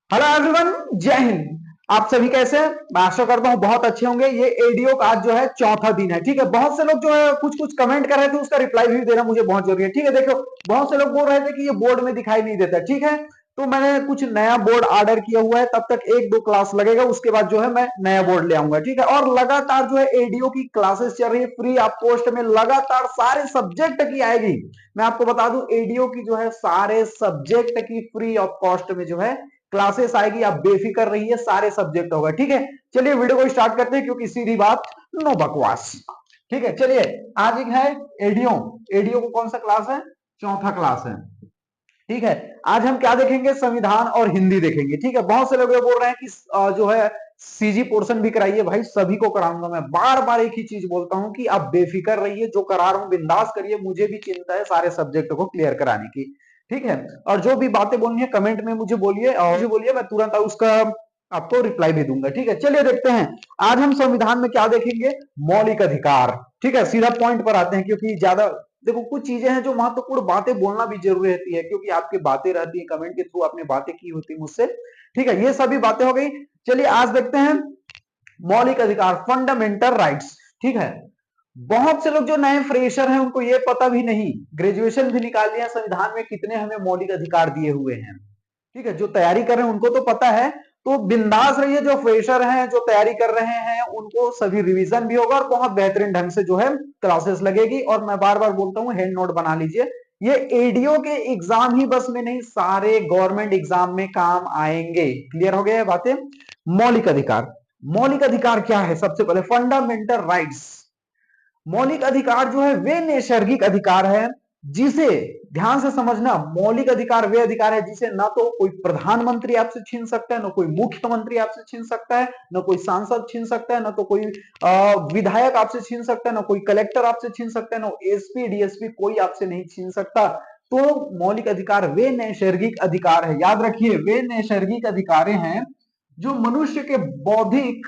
Hello everyone, जय हिंद। आप सभी कैसे हैं? मैं आशा करता हूं बहुत अच्छे होंगे। ये एडीओ का आज जो है चौथा दिन है। ठीक है, बहुत से लोग जो है कुछ कुछ कमेंट कर रहे थे, उसका रिप्लाई भी देना मुझे बहुत जरूरी है। ठीक है, देखो बहुत से लोग बोल रहे थे कि ये बोर्ड में दिखाई नहीं देता। ठीक है, तो मैंने कुछ नया बोर्ड ऑर्डर किया हुआ है। तब तक एक दो क्लास लगेगा, उसके बाद जो है मैं नया बोर्ड ले आऊंगा। ठीक है, और लगातार जो है एडीओ की क्लासेस चल रही है फ्री ऑफ कॉस्ट में, लगातार सारे सब्जेक्ट की आएगी। मैं आपको बता दूं, एडीओ की जो है सारे सब्जेक्ट की फ्री ऑफ कॉस्ट में जो है क्लासेस आएगी। आप बेफिक्र रहिए, सारे सब्जेक्ट होगा। ठीक है, चलिए वीडियो को स्टार्ट करते हैं, क्योंकि सीधी बात, नो बकवास। ठीक है, चलिए आज एक है एडीओ। एडीओ को कौन सा क्लास है? चौथा क्लास है। ठीक है, आज हम क्या देखेंगे? संविधान और हिंदी देखेंगे। ठीक है, बहुत से लोग ये बोल रहे हैं कि जो है सीजी पोर्शन भी कराइए। भाई सभी को कराऊंगा। मैं बार बार एक ही चीज बोलता हूं कि आप बेफिक्र रहिए, जो करा रहा हूं बिंदास करिए। मुझे भी चिंता है सारे सब्जेक्ट को क्लियर कराने की। ठीक है, और जो भी बातें बोलनी है कमेंट में मुझे बोलिए, और मुझे बोलिए, मैं तुरंत उसका आपको रिप्लाई भी दूंगा। ठीक है, चलिए देखते हैं आज हम संविधान में क्या देखेंगे। मौलिक अधिकार। ठीक है, सीधा पॉइंट पर आते हैं, क्योंकि ज्यादा देखो कुछ चीजें हैं जो महत्वपूर्ण बातें बोलना भी जरूरी रहती है, क्योंकि आपकी बातें रहती है, कमेंट के थ्रू आपने बातें की होती है मुझसे। ठीक है, ये सभी बातें हो गई। चलिए आज देखते हैं मौलिक अधिकार, फंडामेंटल राइट्स। ठीक है, बहुत से लोग जो नए फ्रेशर हैं उनको ये पता भी नहीं, ग्रेजुएशन भी निकाल लिया, संविधान में कितने हमें मौलिक अधिकार दिए हुए हैं। ठीक है, जो तैयारी कर रहे हैं उनको तो पता है। तो बिंदास रहिए, जो फ्रेशर हैं जो तैयारी कर रहे हैं उनको सभी रिवीजन भी होगा, और बहुत बेहतरीन ढंग से जो है क्लासेस लगेगी। और मैं बार बार बोलता हूं, हैंड नोट बना लीजिए। ये एडीओ के एग्जाम ही बस में नहीं, सारे गवर्नमेंट एग्जाम में काम आएंगे। क्लियर हो गया बातें? मौलिक अधिकार। मौलिक अधिकार क्या है? सबसे पहले फंडामेंटल राइट्स। मौलिक अधिकार जो है वे नैसर्गिक अधिकार है, जिसे ध्यान से समझना, मौलिक अधिकार वे अधिकार है जिसे ना तो कोई प्रधानमंत्री आपसे छीन सकता है, ना कोई मुख्यमंत्री आपसे छीन सकता है, ना कोई सांसद छीन सकता है, ना तो कोई विधायक आपसे छीन सकता है, ना कोई कलेक्टर आपसे छीन सकता है, ना एसपी डीएसपी कोई आपसे नहीं छीन सकता। तो मौलिक अधिकार वे नैसर्गिक अधिकार है, याद रखिए, वे नैसर्गिक अधिकार हैं जो मनुष्य के बौद्धिक,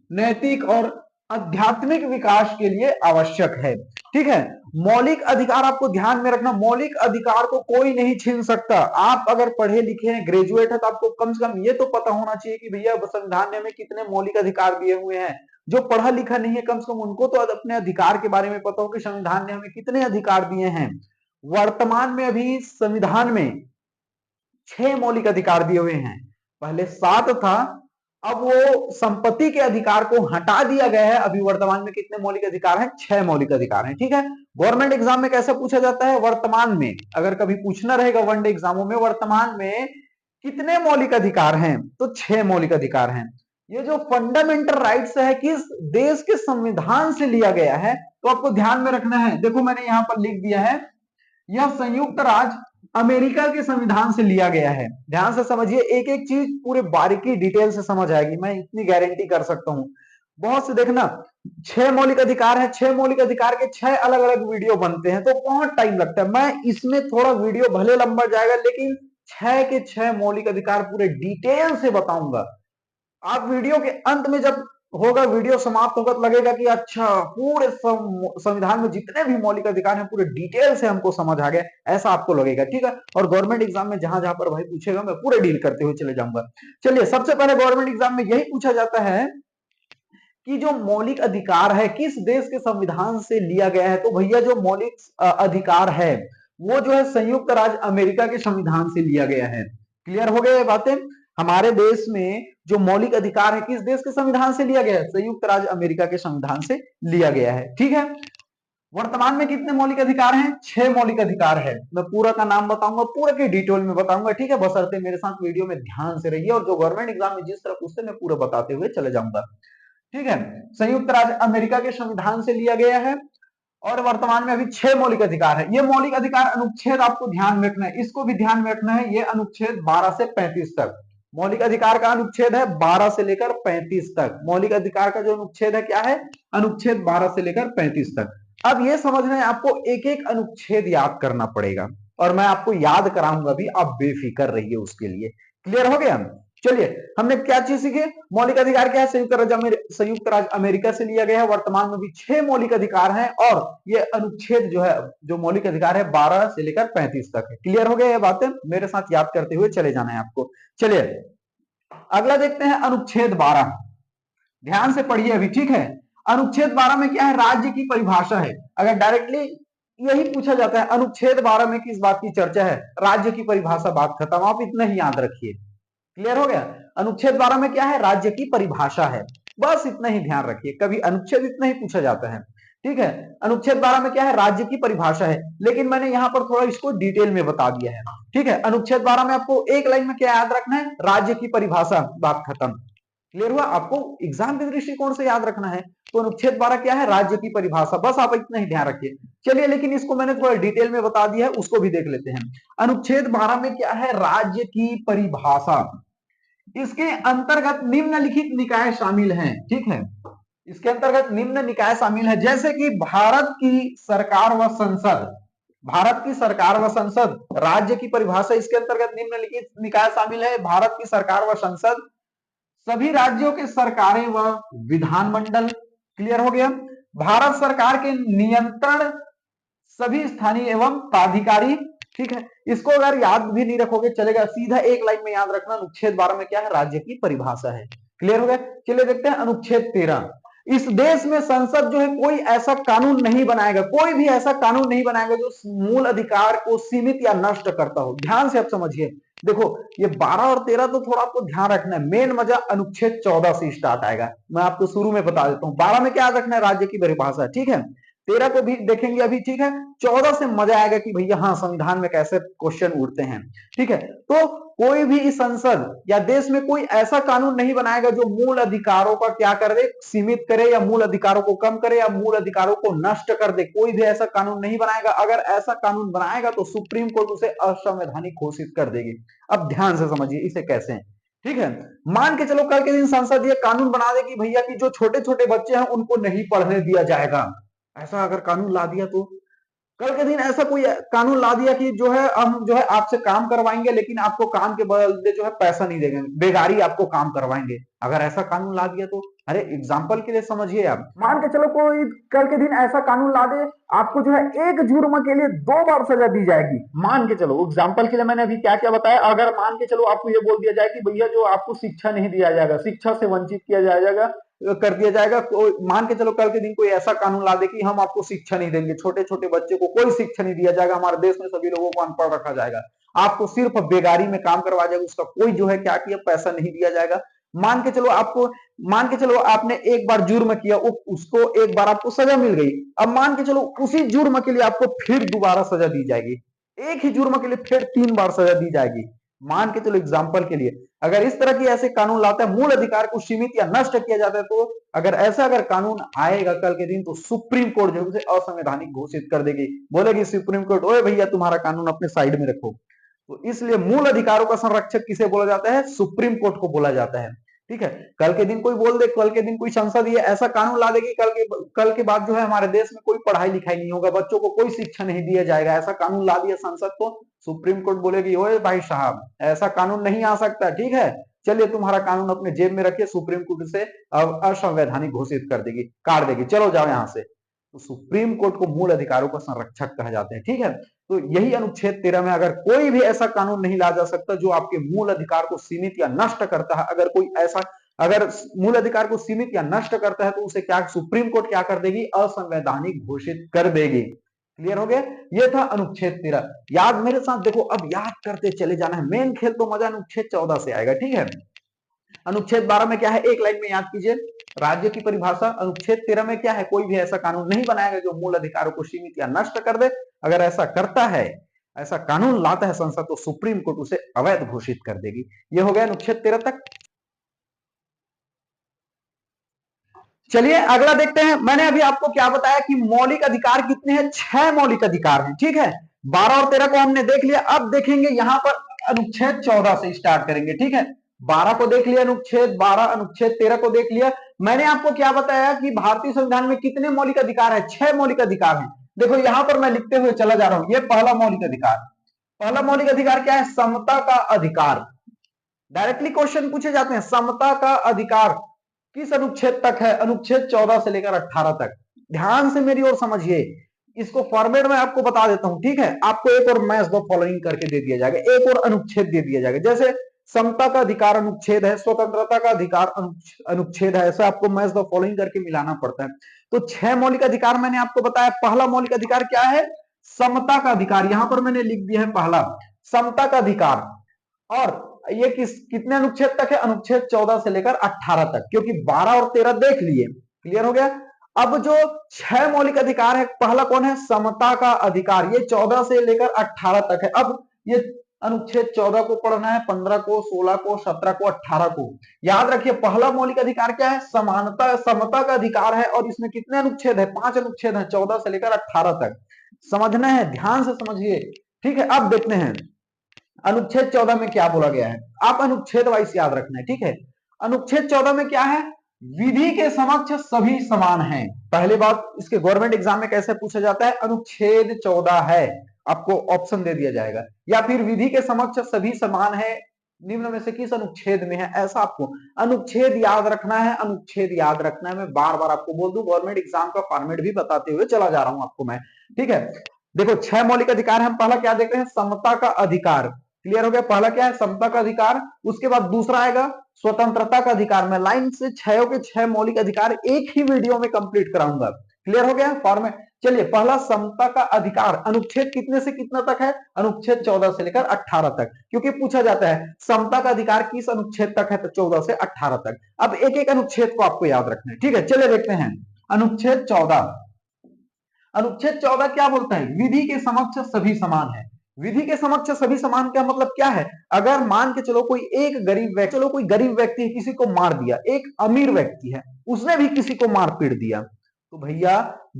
नैतिक और आध्यात्मिक विकास के लिए आवश्यक है। ठीक है, मौलिक अधिकार आपको ध्यान में रखना, मौलिक अधिकार को कोई नहीं छीन सकता। आप अगर पढ़े लिखे हैं, ग्रेजुएट है, तो आपको कम से कम ये तो पता होना चाहिए कि भैया संविधान ने हमें कितने मौलिक अधिकार दिए हुए हैं। जो पढ़ा लिखा नहीं है, कम से कम उनको तो अपने अधिकार के बारे में पता हो कि संविधान ने हमें कितने अधिकार दिए हैं। वर्तमान में अभी संविधान में 6 मौलिक अधिकार दिए हुए हैं, पहले 7 था। अब वो संपत्ति के अधिकार को हटा दिया गया है। अभी वर्तमान में कितने मौलिक अधिकार हैं? 6 मौलिक अधिकार हैं। ठीक है, गवर्नमेंट एग्जाम में कैसे पूछा जाता है? वर्तमान में, अगर कभी पूछना रहेगा वनडे एग्जामों में, वर्तमान में कितने मौलिक अधिकार हैं? तो 6 मौलिक अधिकार हैं। ये जो फंडामेंटल राइट्स है, किस देश के संविधान से लिया गया है, तो आपको ध्यान में रखना है। देखो मैंने यहां पर लिख दिया है, यह संयुक्त राज्य अमेरिका के संविधान से लिया गया है। ध्यान से समझिए, एक एक चीज पूरे बारीकी डिटेल से समझ आएगी, मैं इतनी गारंटी कर सकता हूं। बहुत से देखना, 6 मौलिक अधिकार है, 6 मौलिक अधिकार के 6 अलग अलग वीडियो बनते हैं, तो बहुत टाइम लगता है। मैं इसमें थोड़ा वीडियो भले लंबा जाएगा, लेकिन 6 के 6 मौलिक अधिकार पूरे डिटेल से बताऊंगा। आप वीडियो के अंत में जब होगा, वीडियो समाप्त होगा, तो लगेगा कि अच्छा, पूरे संविधान में जितने भी मौलिक अधिकार हैं पूरे डिटेल से हमको समझ आ गया, ऐसा आपको लगेगा। ठीक है, और गवर्नमेंट एग्जाम में जहां जहां पर भाई पूछेगा, मैं पूरे डील करते हुए चले जाऊंगा। चलिए, सबसे पहले गवर्नमेंट एग्जाम में यही पूछा जाता है कि जो मौलिक अधिकार है किस देश के संविधान से लिया गया है। तो भैया जो मौलिक अधिकार है वो जो है संयुक्त राज्य अमेरिका के संविधान से लिया गया है। क्लियर हो गया ये बातें? हमारे देश में जो मौलिक अधिकार है किस देश के संविधान से लिया गया है? संयुक्त राज्य अमेरिका के संविधान से लिया गया है। ठीक है, वर्तमान में कितने मौलिक अधिकार हैं? 6 मौलिक अधिकार है। मैं पूरा का नाम बताऊंगा, पूरे के डिटेल में बताऊंगा। ठीक है, बशर्ते मेरे साथ वीडियो में ध्यान से रहिए, और जो गवर्नमेंट एग्जाम में जिस तरह पूछते मैं पूरा बताते हुए चले जाऊंगा। ठीक है, संयुक्त राज्य अमेरिका के संविधान से लिया गया है, और वर्तमान में अभी 6 मौलिक अधिकार है। ये मौलिक अधिकार अनुच्छेद आपको ध्यान में रखना है, इसको भी ध्यान में रखना है। ये अनुच्छेद 12 से 35 तक मौलिक अधिकार का अनुच्छेद है, 12 से लेकर 35 तक। मौलिक अधिकार का जो अनुच्छेद है क्या है? अनुच्छेद 12 से लेकर 35 तक। अब ये समझना है, आपको एक एक अनुच्छेद याद करना पड़ेगा, और मैं आपको याद कराऊंगा भी, आप बेफिक्र रहिए उसके लिए। क्लियर हो गया? चलिए, हमने क्या चीज सीखी? मौलिक अधिकार क्या है? संयुक्त राज्य अमेरिका से लिया गया है। वर्तमान में भी 6 मौलिक अधिकार हैं और ये अनुच्छेद जो है, जो मौलिक अधिकार है 12 से लेकर 35 तक है। क्लियर हो गया ये बातें? मेरे साथ याद करते हुए चले जाना है आपको। चलिए अगला देखते हैं, अनुच्छेद 12। ध्यान से पढ़िए अभी, ठीक है। अनुच्छेद 12 में क्या है? राज्य की परिभाषा है। अगर डायरेक्टली यही पूछा जाता है अनुच्छेद 12 में किस बात की चर्चा है, राज्य की परिभाषा, बात खत्म। आप इतना ही याद रखिए। क्लियर हो गया? अनुच्छेद 12 में क्या है? राज्य की परिभाषा है। बस इतना ही ध्यान रखिए, कभी अनुच्छेद इतना ही पूछा जाता है, ठीक है। अनुच्छेद 12 में क्या है? राज्य की परिभाषा है। लेकिन मैंने यहां पर थोड़ा इसको डिटेल में बता दिया है, ठीक है। अनुच्छेद 12 में आपको एक लाइन में क्या याद रखना है? राज्य की परिभाषा, बात खत्म। क्लियर हुआ? आपको एग्जाम के दृष्टिकोण से याद रखना है तो अनुच्छेद 12 क्या है? राज्य की परिभाषा। बस आप इतना ही ध्यान रखिए। चलिए, लेकिन इसको मैंने थोड़ा डिटेल में बता दिया है, उसको भी देख लेते हैं। अनुच्छेद 12 में क्या है? राज्य की परिभाषा। इसके अंतर्गत निम्नलिखित निकाय शामिल हैं, ठीक है। इसके अंतर्गत निम्न निकाय शामिल है, जैसे कि भारत की सरकार व संसद। भारत की सरकार व संसद राज्य की परिभाषा। इसके अंतर्गत निम्नलिखित निकाय शामिल है, भारत की सरकार व संसद, सभी राज्यों के सरकारें व विधानमंडल। क्लियर हो गया? भारत सरकार के नियंत्रण सभी स्थानीय एवं प्राधिकारी, ठीक है। इसको अगर याद भी नहीं रखोगे चलेगा, सीधा एक लाइन में याद रखना, अनुच्छेद 12 में क्या है? राज्य की परिभाषा है। क्लियर हो गया? चलिए देखते हैं अनुच्छेद 13। इस देश में संसद जो है कोई ऐसा कानून नहीं बनाएगा, कोई भी ऐसा कानून नहीं बनाएगा जो मूल अधिकार को सीमित या नष्ट करता हो। ध्यान से आप समझिए। देखो, ये 12 और 13 तो थोड़ा आपको ध्यान रखना है, मेन मजा अनुच्छेद 14 से स्टार्ट आएगा। मैं आपको शुरू में बता देता हूं, 12 में क्या याद रखना है? राज्य की परिभाषा, ठीक है। 13 को भी देखेंगे अभी, ठीक है। 14 से मजा आएगा कि भैया हाँ, संविधान में कैसे क्वेश्चन उठते हैं, ठीक है। तो कोई भी इस संसद या देश में कोई ऐसा कानून नहीं बनाएगा जो मूल अधिकारों का क्या कर दे? सीमित करे, या मूल अधिकारों को कम करे, या मूल अधिकारों को नष्ट कर दे। कोई भी ऐसा कानून नहीं बनाएगा। अगर ऐसा कानून बनाएगा तो सुप्रीम कोर्ट उसे असंवैधानिक घोषित कर देगी। अब ध्यान से समझिए इसे कैसे, ठीक है। मान के चलो कल के दिन संसद ये कानून बना दे कि भैया कि जो छोटे छोटे बच्चे हैं उनको नहीं पढ़ने दिया जाएगा। ऐसा अगर कानून ला दिया तो कल के दिन ऐसा कोई कानून ला दिया कि जो है हम जो है आपसे काम करवाएंगे, लेकिन आपको काम के बदले जो है पैसा नहीं देंगे, बेगारी आपको काम करवाएंगे। अगर ऐसा कानून ला दिया तो, अरे एग्जाम्पल के लिए समझिए आप, मान के चलो कोई कल के दिन ऐसा कानून ला दे, आपको जो है एक जुर्म के लिए 2 बार सजा दी जाएगी। मान के चलो, एग्जाम्पल के लिए मैंने अभी क्या क्या बताया। अगर मान के चलो आपको ये बोल दिया जाए कि भैया जो आपको शिक्षा नहीं दिया जाएगा, शिक्षा से वंचित किया जाएगा, कर दिया जाएगा। मान के चलो कल के दिन कोई ऐसा कानून ला दे कि हम आपको शिक्षा नहीं देंगे, छोटे छोटे बच्चे को कोई शिक्षा नहीं दिया जाएगा, हमारे देश में सभी लोगों को अनपढ़ रखा जाएगा, आपको सिर्फ बेगारी में काम करवा जाएगा, उसका कोई जो है क्या किया, पैसा नहीं दिया जाएगा। मान के चलो आपको, मान के चलो आपने एक बार जुर्म किया, उसको एक बार आपको सजा मिल गई। अब मान के चलो उसी जुर्म के लिए आपको फिर दोबारा सजा दी जाएगी, एक ही जुर्म के लिए फिर 3 बार सजा दी जाएगी। मान के चलो एग्जाम्पल के लिए, अगर इस तरह की ऐसे कानून लाता है, मूल अधिकार को सीमित या नष्ट किया जाता है, तो अगर कानून आएगा कल के दिन तो सुप्रीम कोर्ट जो उसे असंवैधानिक घोषित कर देगी, बोलेगी सुप्रीम कोर्ट, ओए भैया तुम्हारा कानून अपने साइड में रखो। तो इसलिए मूल अधिकारों का संरक्षक किसे बोला जाता है? सुप्रीम कोर्ट को बोला जाता है, ठीक है। कल के दिन कोई बोल दे, कल के दिन कोई संसद ये ऐसा कानून ला देगी, कल के बाद जो है हमारे देश में कोई पढ़ाई लिखाई नहीं होगा, बच्चों को कोई शिक्षा नहीं दिया जाएगा, ऐसा कानून ला दिया संसद, तो सुप्रीम कोर्ट बोलेगी ओए भाई साहब ऐसा कानून नहीं आ सकता, ठीक है, चलिए तुम्हारा कानून अपने जेब में रखिए, सुप्रीम कोर्ट से असंवैधानिक घोषित कर देगी, काट देगी, चलो जाओ यहां से। तो सुप्रीम कोर्ट को मूल अधिकारों का संरक्षक कहा जाते हैं, ठीक है। तो यही अनुच्छेद 13 में, अगर कोई भी ऐसा कानून नहीं ला जा सकता जो आपके मूल अधिकार को सीमित या नष्ट करता है, अगर कोई ऐसा, अगर मूल अधिकार को सीमित या नष्ट करता है तो उसे क्या सुप्रीम कोर्ट क्या कर देगी? असंवैधानिक घोषित कर देगी। क्लियर हो गया? ये था अनुच्छेद 13। याद मेरे साथ देखो, अब याद करते चले जाना है, मेन खेल तो मजा अनुच्छेद 14 से आएगा, ठीक है। अनुच्छेद 12 में क्या है? एक लाइन में याद कीजिए, राज्य की परिभाषा। अनुच्छेद 13 में क्या है? कोई भी ऐसा कानून नहीं बनाएगा जो मूल अधिकारों को सीमित या नष्ट कर दे। अगर ऐसा करता है, ऐसा कानून लाता है संसद, तो सुप्रीम कोर्ट उसे अवैध घोषित कर देगी। ये हो गया अनुच्छेद 13 तक। चलिए अगला देखते हैं। मैंने अभी आपको क्या बताया कि मौलिक अधिकार कितने हैं? 6 मौलिक अधिकार हैं, ठीक है। 12 और 13 को हमने देख लिया। अब देखेंगे यहां पर अनुच्छेद 14 से स्टार्ट करेंगे, ठीक है। 12 को देख लिया, अनुच्छेद 12, अनुच्छेद 13 को देख लिया। मैंने आपको क्या बताया कि भारतीय संविधान में कितने मौलिक अधिकार है? 6 मौलिक अधिकार हैं। देखो यहां पर मैं लिखते हुए चला जा रहा हूं, ये पहला मौलिक अधिकार। पहला मौलिक अधिकार क्या है? समता का अधिकार। डायरेक्टली क्वेश्चन पूछे जाते हैं, समता का अधिकार किस अनुच्छेद तक है? अनुच्छेद 14 से लेकर 18 तक। ध्यान से मेरी ओर समझिए, इसको फॉर्मेट में आपको बता देता हूं, ठीक है? आपको एक और मैच द फॉलोइंग करके दे दिया जाएगा, एक और अनुच्छेद दे दिया जाएगा। जैसे समता का अधिकार अनुच्छेद है, स्वतंत्रता का अधिकार अनुच्छेद है, ऐसा आपको मैच द फॉलोइंग करके मिलाना पड़ता है। तो 6 मौलिक अधिकार मैंने आपको बताया। पहला मौलिक अधिकार क्या है? समता का अधिकार। यहां पर मैंने लिख दिया है पहला, समता का अधिकार। और ये कितने अनुच्छेद तक है? अनुच्छेद 14 से लेकर 18 तक, क्योंकि 12 और 13 देख लिए। क्लियर हो गया? अब जो 6 मौलिक अधिकार है, पहला कौन है? समता का अधिकार। ये 14 से लेकर 18 तक है। अब ये अनुच्छेद 14 को पढ़ना है, 15 को, 16 को, 17 को, 18 को। याद रखिए, पहला मौलिक अधिकार क्या है? समानता, समता का अधिकार है। और इसमें कितने अनुच्छेद है? 5 अनुच्छेद है, 14 से लेकर 18 तक। समझना है, ध्यान से समझिए, ठीक है? अब देखते हैं अनुच्छेद 14 में क्या बोला गया है। आप अनुच्छेद वाइज याद रखना है, ठीक है? अनुच्छेद 14 में क्या है? विधि के समक्ष सभी समान हैं। पहली बात, इसके गवर्नमेंट एग्जाम में कैसे पूछा जाता है? अनुच्छेद 14 है, आपको ऑप्शन दे दिया जाएगा, या फिर विधि के समक्ष सभी समान है, निम्न में से किस अनुच्छेद में है, ऐसा आपको अनुच्छेद याद रखना है। अनुच्छेद याद रखना है। मैं बार बार आपको बोल दूं, गवर्नमेंट एग्जाम का फॉर्मेट भी बताते हुए चला जा रहा हूं आपको मैं, ठीक है? देखो, 6 मौलिक अधिकार, हम पहला क्या देख रहे हैं? समता का अधिकार। क्लियर हो गया? पहला क्या है? समता का अधिकार। उसके बाद दूसरा आएगा स्वतंत्रता का अधिकार। मैं लाइन से 6 के 6 मौलिक अधिकार एक ही वीडियो में कंप्लीट कराऊंगा। क्लियर हो गया? फॉर्मेट, चलिए, पहला समता का अधिकार, अनुच्छेद कितने से कितना तक है? अनुच्छेद 14 से लेकर 18 तक, क्योंकि पूछा जाता है समता का अधिकार किस अनुच्छेद तक है, तो 14 से 18 तक। अब एक एक अनुच्छेद को आपको याद रखना है, ठीक है? चलिए देखते हैं अनुच्छेद 14। अनुच्छेद 14 क्या बोलता है? विधि के समक्ष सभी समान है। विधि के समक्ष सभी समान का मतलब क्या है? अगर मान के चलो कोई एक गरीब व्यक्ति, चलो कोई गरीब व्यक्ति किसी को मार दिया, एक अमीर व्यक्ति है उसने भी किसी को मार पीट दिया, तो भैया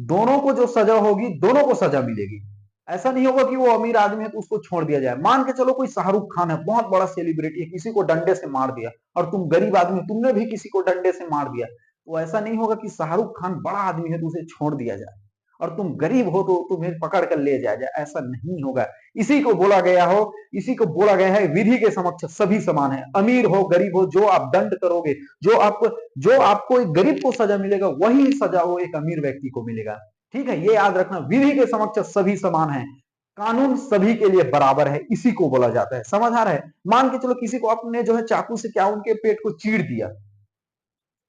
दोनों को जो सजा होगी, दोनों को सजा मिलेगी। ऐसा नहीं होगा कि वो अमीर आदमी है तो उसको छोड़ दिया जाए। मान के चलो कोई शाहरुख खान है, बहुत बड़ा सेलिब्रिटी है, किसी को डंडे से मार दिया, और तुम गरीब आदमी, तुमने भी किसी को डंडे से मार दिया, तो ऐसा नहीं होगा कि शाहरुख खान बड़ा आदमी है तो उसे छोड़ दिया जाए, और तुम गरीब हो तो तुम्हें पकड़ कर ले जाया जाए, ऐसा नहीं होगा। इसी को बोला गया हो, इसी को बोला गया है विधि के समक्ष सभी समान है। अमीर हो, गरीब हो, जो आप दंड करोगे, जो आपको एक गरीब को सजा मिलेगा, वही सजा वो एक अमीर व्यक्ति को मिलेगा। ठीक है, ये याद रखना, विधि के समक्ष सभी समान है, कानून सभी के लिए बराबर है, इसी को बोला जाता है। समझ आ रहा है? मान के चलो किसी को आपने जो है चाकू से क्या उनके पेट को चीर दिया,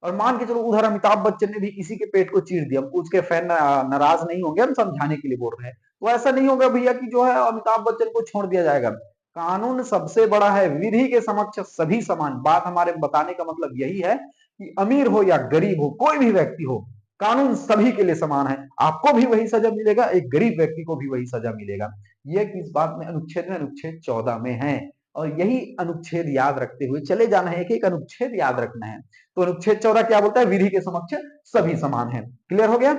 और मान के चलो उधर अमिताभ बच्चन ने भी किसी के पेट को चीर दिया, उसके फैन नाराज नहीं होंगे, हम समझाने के लिए बोल रहे हैं। तो ऐसा नहीं होगा भैया कि जो है अमिताभ बच्चन को छोड़ दिया जाएगा। कानून सबसे बड़ा है, विधि के समक्ष सभी समान। बात हमारे बताने का मतलब यही है कि अमीर हो या गरीब हो, कोई भी व्यक्ति हो, कानून सभी के लिए समान है। आपको भी वही सजा मिलेगा, एक गरीब व्यक्ति को भी वही सजा मिलेगा। ये किस बात में? अनुच्छेद 14 में है। और यही अनुच्छेद याद रखते हुए चले जाना है, एक एक अनुच्छेद याद रखना है। तो अनुच्छेद 14 क्या बोलता है? विधि के समक्ष सभी समान है। क्लियर हो गया?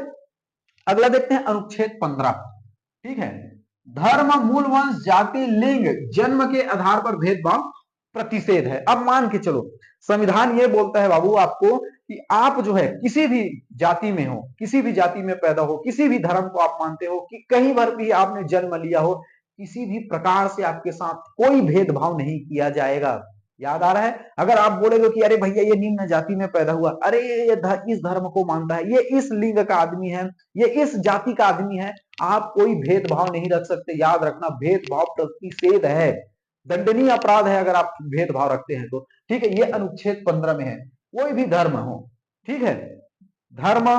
अगला देखते हैं अनुच्छेद 15। ठीक है, धर्म, मूल, वंश, जाति, लिंग, जन्म के आधार पर भेदभाव प्रतिषेध है। अब मान के चलो संविधान ये बोलता है बाबू आपको कि आप जो है किसी भी जाति में हो, किसी भी जाति में पैदा हो, किसी भी धर्म को आप मानते हो, कि कहीं पर भी आपने जन्म लिया हो, किसी भी प्रकार से आपके साथ कोई भेदभाव नहीं किया जाएगा। याद आ रहा है? अगर आप बोलेगे कि अरे भैया ये निम्न जाति में पैदा हुआ, अरे ये इस धर्म को मानता है, ये इस लिंग का आदमी है, ये इस जाति का आदमी है, आप कोई भेदभाव नहीं रख सकते। याद रखना, भेदभाव प्रतिषेध है, दंडनीय अपराध है अगर आप भेदभाव रखते हैं तो। ठीक है, ये अनुच्छेद 15 में है। कोई भी धर्म हो, ठीक है, धर्म,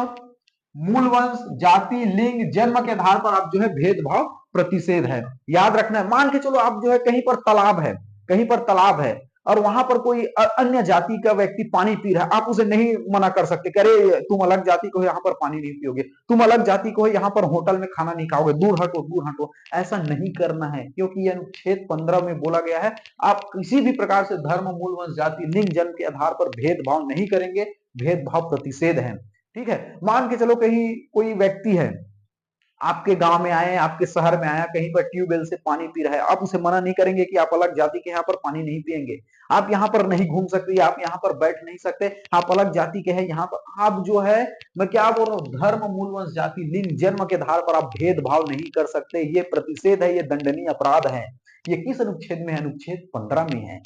मूल, वंश, जाति, लिंग, जन्म के आधार पर आप जो है भेदभाव प्रतिषेध है। याद रखना है, मान के चलो आप जो है कहीं पर तालाब है, कहीं पर तालाब है, और वहां पर कोई अन्य जाति का व्यक्ति पानी पी रहा है, आप उसे नहीं मना कर सकते, अरे तुम अलग जाति को यहाँ पर पानी नहीं पियोगे, तुम अलग जाति को यहाँ पर होटल में खाना नहीं खाओगे, दूर हटो दूर हटो। ऐसा नहीं करना है, क्योंकि यह अनुच्छेद 15 में बोला गया है आप किसी भी प्रकार से धर्म, मूल, वंश, जाति, लिंग, जन्म के आधार पर भेदभाव नहीं करेंगे, भेदभाव प्रतिषेध है। ठीक है, मान के चलो कहीं कोई व्यक्ति है, आपके गांव में आए, आपके शहर में आया, कहीं पर ट्यूबवेल से पानी पी रहा है, आप उसे मना नहीं करेंगे कि आप अलग जाति के यहाँ पर पानी नहीं पिएंगे, आप यहाँ पर नहीं घूम सकते, आप यहाँ पर बैठ नहीं सकते, आप अलग जाति के हैं, यहाँ पर आप जो है, मैं क्या बोल रहा हूँ, धर्म, मूल, वंश, जाति, लिंग, जन्म के आधार पर आप भेदभाव नहीं कर सकते। ये प्रतिषेध है, ये दंडनीय अपराध है। ये किस अनुच्छेद में? अनुच्छेद 15 में है।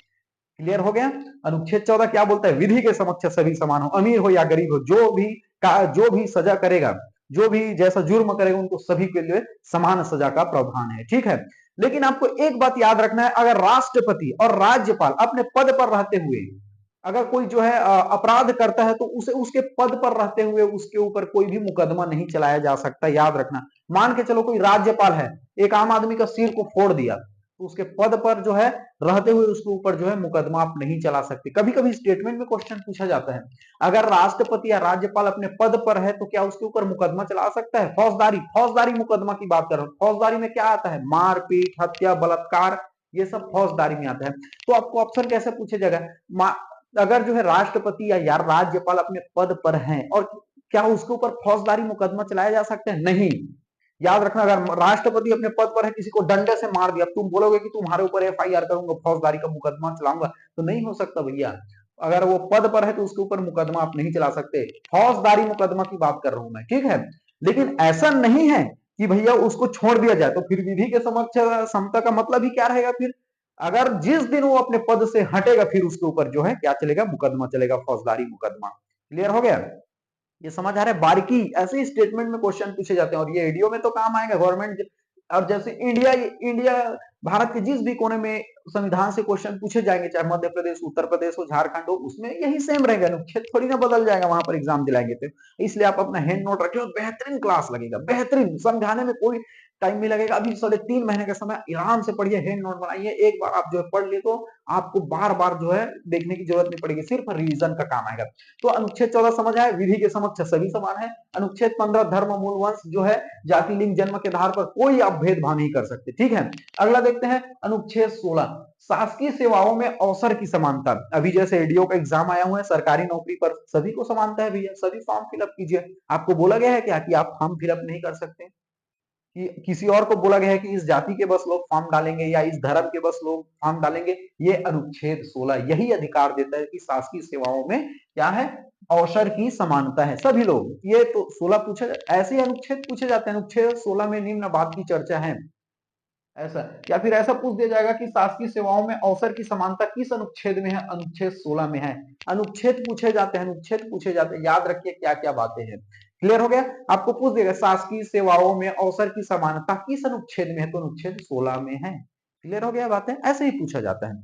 क्लियर हो गया। अनुच्छेद 14 क्या बोलता है? विधि के समक्ष सभी समान हो, अमीर हो या गरीब हो, जो भी सजा करेगा, जो भी जैसा जुर्म करेगा, उनको सभी के लिए समान सजा का प्रावधान है। ठीक है, लेकिन आपको एक बात याद रखना है, अगर राष्ट्रपति और राज्यपाल अपने पद पर रहते हुए अगर कोई जो है अपराध करता है, तो उसे उसके पद पर रहते हुए उसके ऊपर कोई भी मुकदमा नहीं चलाया जा सकता, याद रखना। मान के चलो कोई राज्यपाल है, एक आम आदमी का सिर को फोड़ दिया, तो उसके पद पर जो है रहते हुए उसके ऊपर जो है मुकदमा आप नहीं चला सकते। कभी कभी स्टेटमेंट में क्वेश्चन पूछा जाता है, अगर राष्ट्रपति या राज्यपाल अपने पद पर है तो क्या उसके ऊपर मुकदमा चला सकता है? फौजदारी मुकदमा की बात कर रहा हूं। फौजदारी में क्या आता है? मारपीट, हत्या, बलात्कार, ये सब फौजदारी में आता है। तो आपको ऑप्शन कैसे पूछे जाएगा? अगर जो है राष्ट्रपति या राज्यपाल अपने पद पर हैं और क्या उसके ऊपर फौजदारी मुकदमा चलाया जा सकता है? नहीं। याद रखना, अगर राष्ट्रपति अपने पद पर है, किसी को डंडे से मार दिया, तुम बोलोगे कि तुम्हारे ऊपर एफआईआर करूंगा, फौजदारी का मुकदमा चलाऊंगा, तो नहीं हो सकता भैया। अगर वो पद पर है तो उसके ऊपर मुकदमा आप नहीं चला सकते। फौजदारी मुकदमा की बात कर रहा हूं मैं, ठीक है। लेकिन ऐसा नहीं है कि भैया उसको छोड़ दिया जाए, तो फिर विधि के समक्ष समता का मतलब ही क्या रहेगा? फिर अगर जिस दिन वो अपने पद से हटेगा, फिर उसके ऊपर जो है क्या चलेगा? मुकदमा चलेगा, फौजदारी मुकदमा। क्लियर हो गया? ये समझ आ रहा है? बारीकी ऐसे ही स्टेटमेंट में क्वेश्चन पूछे जाते हैं, और ये एडीओ में तो काम आएगा गवर्नमेंट। और जैसे इंडिया भारत के जिस भी कोने में संविधान से क्वेश्चन पूछे जाएंगे, चाहे मध्य प्रदेश, उत्तर प्रदेश हो, झारखंड हो, उसमें यही सेम रहेगा। अनुच्छेद थोड़ी ना बदल जाएगा वहां पर एग्जाम दिलाएंगे तो। इसलिए आप अपना हैंड नोट रखिए, और बेहतरीन क्लास लगेगा, बेहतरीन समझाने में कोई टाइम भी लगेगा। अभी 3.5 महीने का समय, आराम से पढ़िए, हैंड नोट बनाइए। एक बार आप जो है पढ़ लिए तो आपको बार बार जो है देखने की जरूरत नहीं पड़ेगी, सिर्फ रिवीजन का काम आएगा। तो अनुच्छेद 14 समझ आए, विधि के समक्ष सभी समान है। अनुच्छेद 15 धर्म, मूल, वंश जो है जाति, लिंग, जन्म के आधार पर कोई आप भेदभाव नहीं कर सकते। ठीक है, अगला देखते हैं अनुच्छेद 16, शासकीय सेवाओं में अवसर की समानता। अभी जैसे एडीओ का एग्जाम आया हुआ है, सरकारी नौकरी पर सभी को समानता है भैया, सभी फॉर्म फिलअप कीजिए। आपको बोला गया है क्या कि आप फॉर्म फिलअप नहीं कर सकते? कि किसी और को बोला गया है कि इस जाति के बस लोग फॉर्म डालेंगे या इस धर्म के बस लोग फॉर्म डालेंगे? ये अनुच्छेद 16 यही अधिकार देता है कि शासकीय सेवाओं में क्या है? अवसर की समानता है, सभी लोग। ये तो 16 पूछे, ऐसे अनुच्छेद पूछे जाते हैं। अनुच्छेद 16 में निम्न बात की चर्चा है, ऐसा। या फिर ऐसा पूछ दिया जाएगा कि शासकीय सेवाओं में अवसर की समानता किस अनुच्छेद में है? अनुच्छेद 16 में है। अनुच्छेद पूछे जाते हैं, अनुच्छेद पूछे जाते हैं, याद रखिए क्या क्या बातें हैं। क्लियर हो गया? आपको पूछ देगा शासकीय सेवाओं में अवसर की समानता किस अनुच्छेद में है, तो अनुच्छेद 16 में है। क्लियर हो गया बातें? ऐसे ही पूछा जाता है।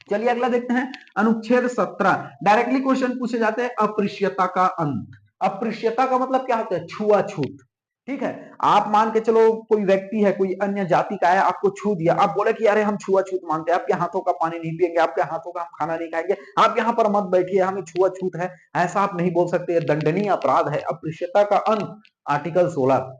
चलिए अगला देखते हैं, अनुच्छेद 17। डायरेक्टली क्वेश्चन पूछे जाते हैं, अप्रियता का अंत। अप्रियता का मतलब क्या होता है? छुआछूत। ठीक है, आप मान के चलो कोई व्यक्ति है, कोई अन्य जाति का है, आपको छू दिया, आप बोले कि अरे हम छुआछूत मानते हैं, आपके हाथों का पानी नहीं पिएंगे, आपके हाथों का हम खाना नहीं खाएंगे, आप यहाँ पर मत बैठिए, हमें छुआछूत है, ऐसा आप नहीं बोल सकते। दंडनीय अपराध है अप्रियता का अंत, आर्टिकल 16।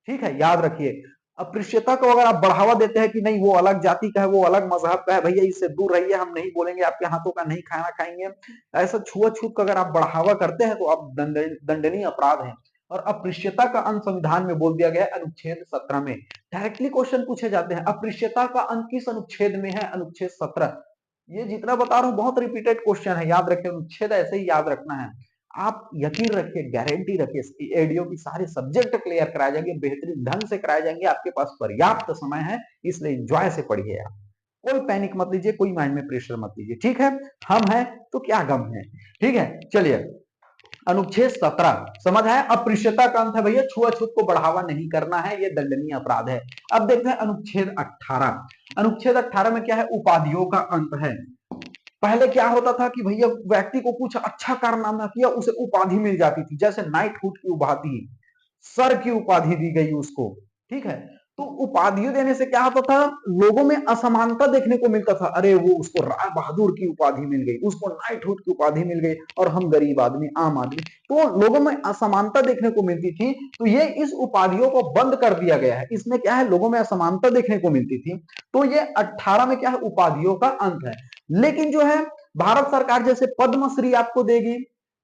ठीक है, याद रखिए। अस्पृश्यता को अगर आप बढ़ावा देते हैं कि नहीं वो अलग जाति का है, वो अलग मजहब का है, भैया इससे दूर रहिए, हम नहीं बोलेंगे, आपके हाथों का नहीं खाना खाएंगे, ऐसा छुआछूत का अगर आप बढ़ावा करते हैं तो आप दंडनीय अपराध है। और अस्पृश्यता का अंत संविधान में बोल दिया गया है, अनुच्छेद 17 में। डायरेक्टली क्वेश्चन पूछे जाते हैं, अस्पृश्यता का अंत किस अनुच्छेद में है? अनुच्छेद 17। ये जितना बता रहा हूं बहुत रिपीटेड क्वेश्चन है, याद रखें, अनुच्छेद ऐसे ही याद रखना है। आप यकीन रखिए, गारंटी रखिए, एडीओ की सारे सब्जेक्ट क्लियर कराए जाएंगे, बेहतरीन ढंग से कराए जाएंगे, आपके पास पर्याप्त समय है, इसलिए एंजॉय से पढ़िए आप। कोई पैनिक मत लीजिए, कोई माइंड में प्रेशर मत लीजिए, ठीक है। हम हैं तो क्या गम है, ठीक है। चलिए अनुच्छेद 17 समझ आया? अस्पृश्यता का अंत है भैया, छुआछूत को बढ़ावा नहीं करना है, ये दंडनीय अपराध है। अब देखते हैं अनुच्छेद 18। अनुच्छेद 18 में क्या है? उपाधियों का अंत है। पहले क्या होता था कि भैया व्यक्ति को कुछ अच्छा कारनामा किया, उसे उपाधि मिल जाती थी, जैसे नाइटहुड की उपाधि, सर की उपाधि दी गई उसको। ठीक है, तो उपाधि देने से क्या होता था? लोगों में असमानता देखने को मिलता था, अरे वो उसको राय बहादुर की उपाधि मिल गई, उसको नाइटहुड की उपाधि मिल गई, और हम गरीब आदमी, आम आदमी, तो लोगों में असमानता देखने को मिलती थी। तो ये इस उपाधियों को बंद कर दिया गया है, इसमें क्या है? लोगों में असमानता देखने को मिलती थी, तो ये 18 में क्या है? उपाधियों का अंत है। लेकिन जो है भारत सरकार जैसे पद्मश्री आपको देगी,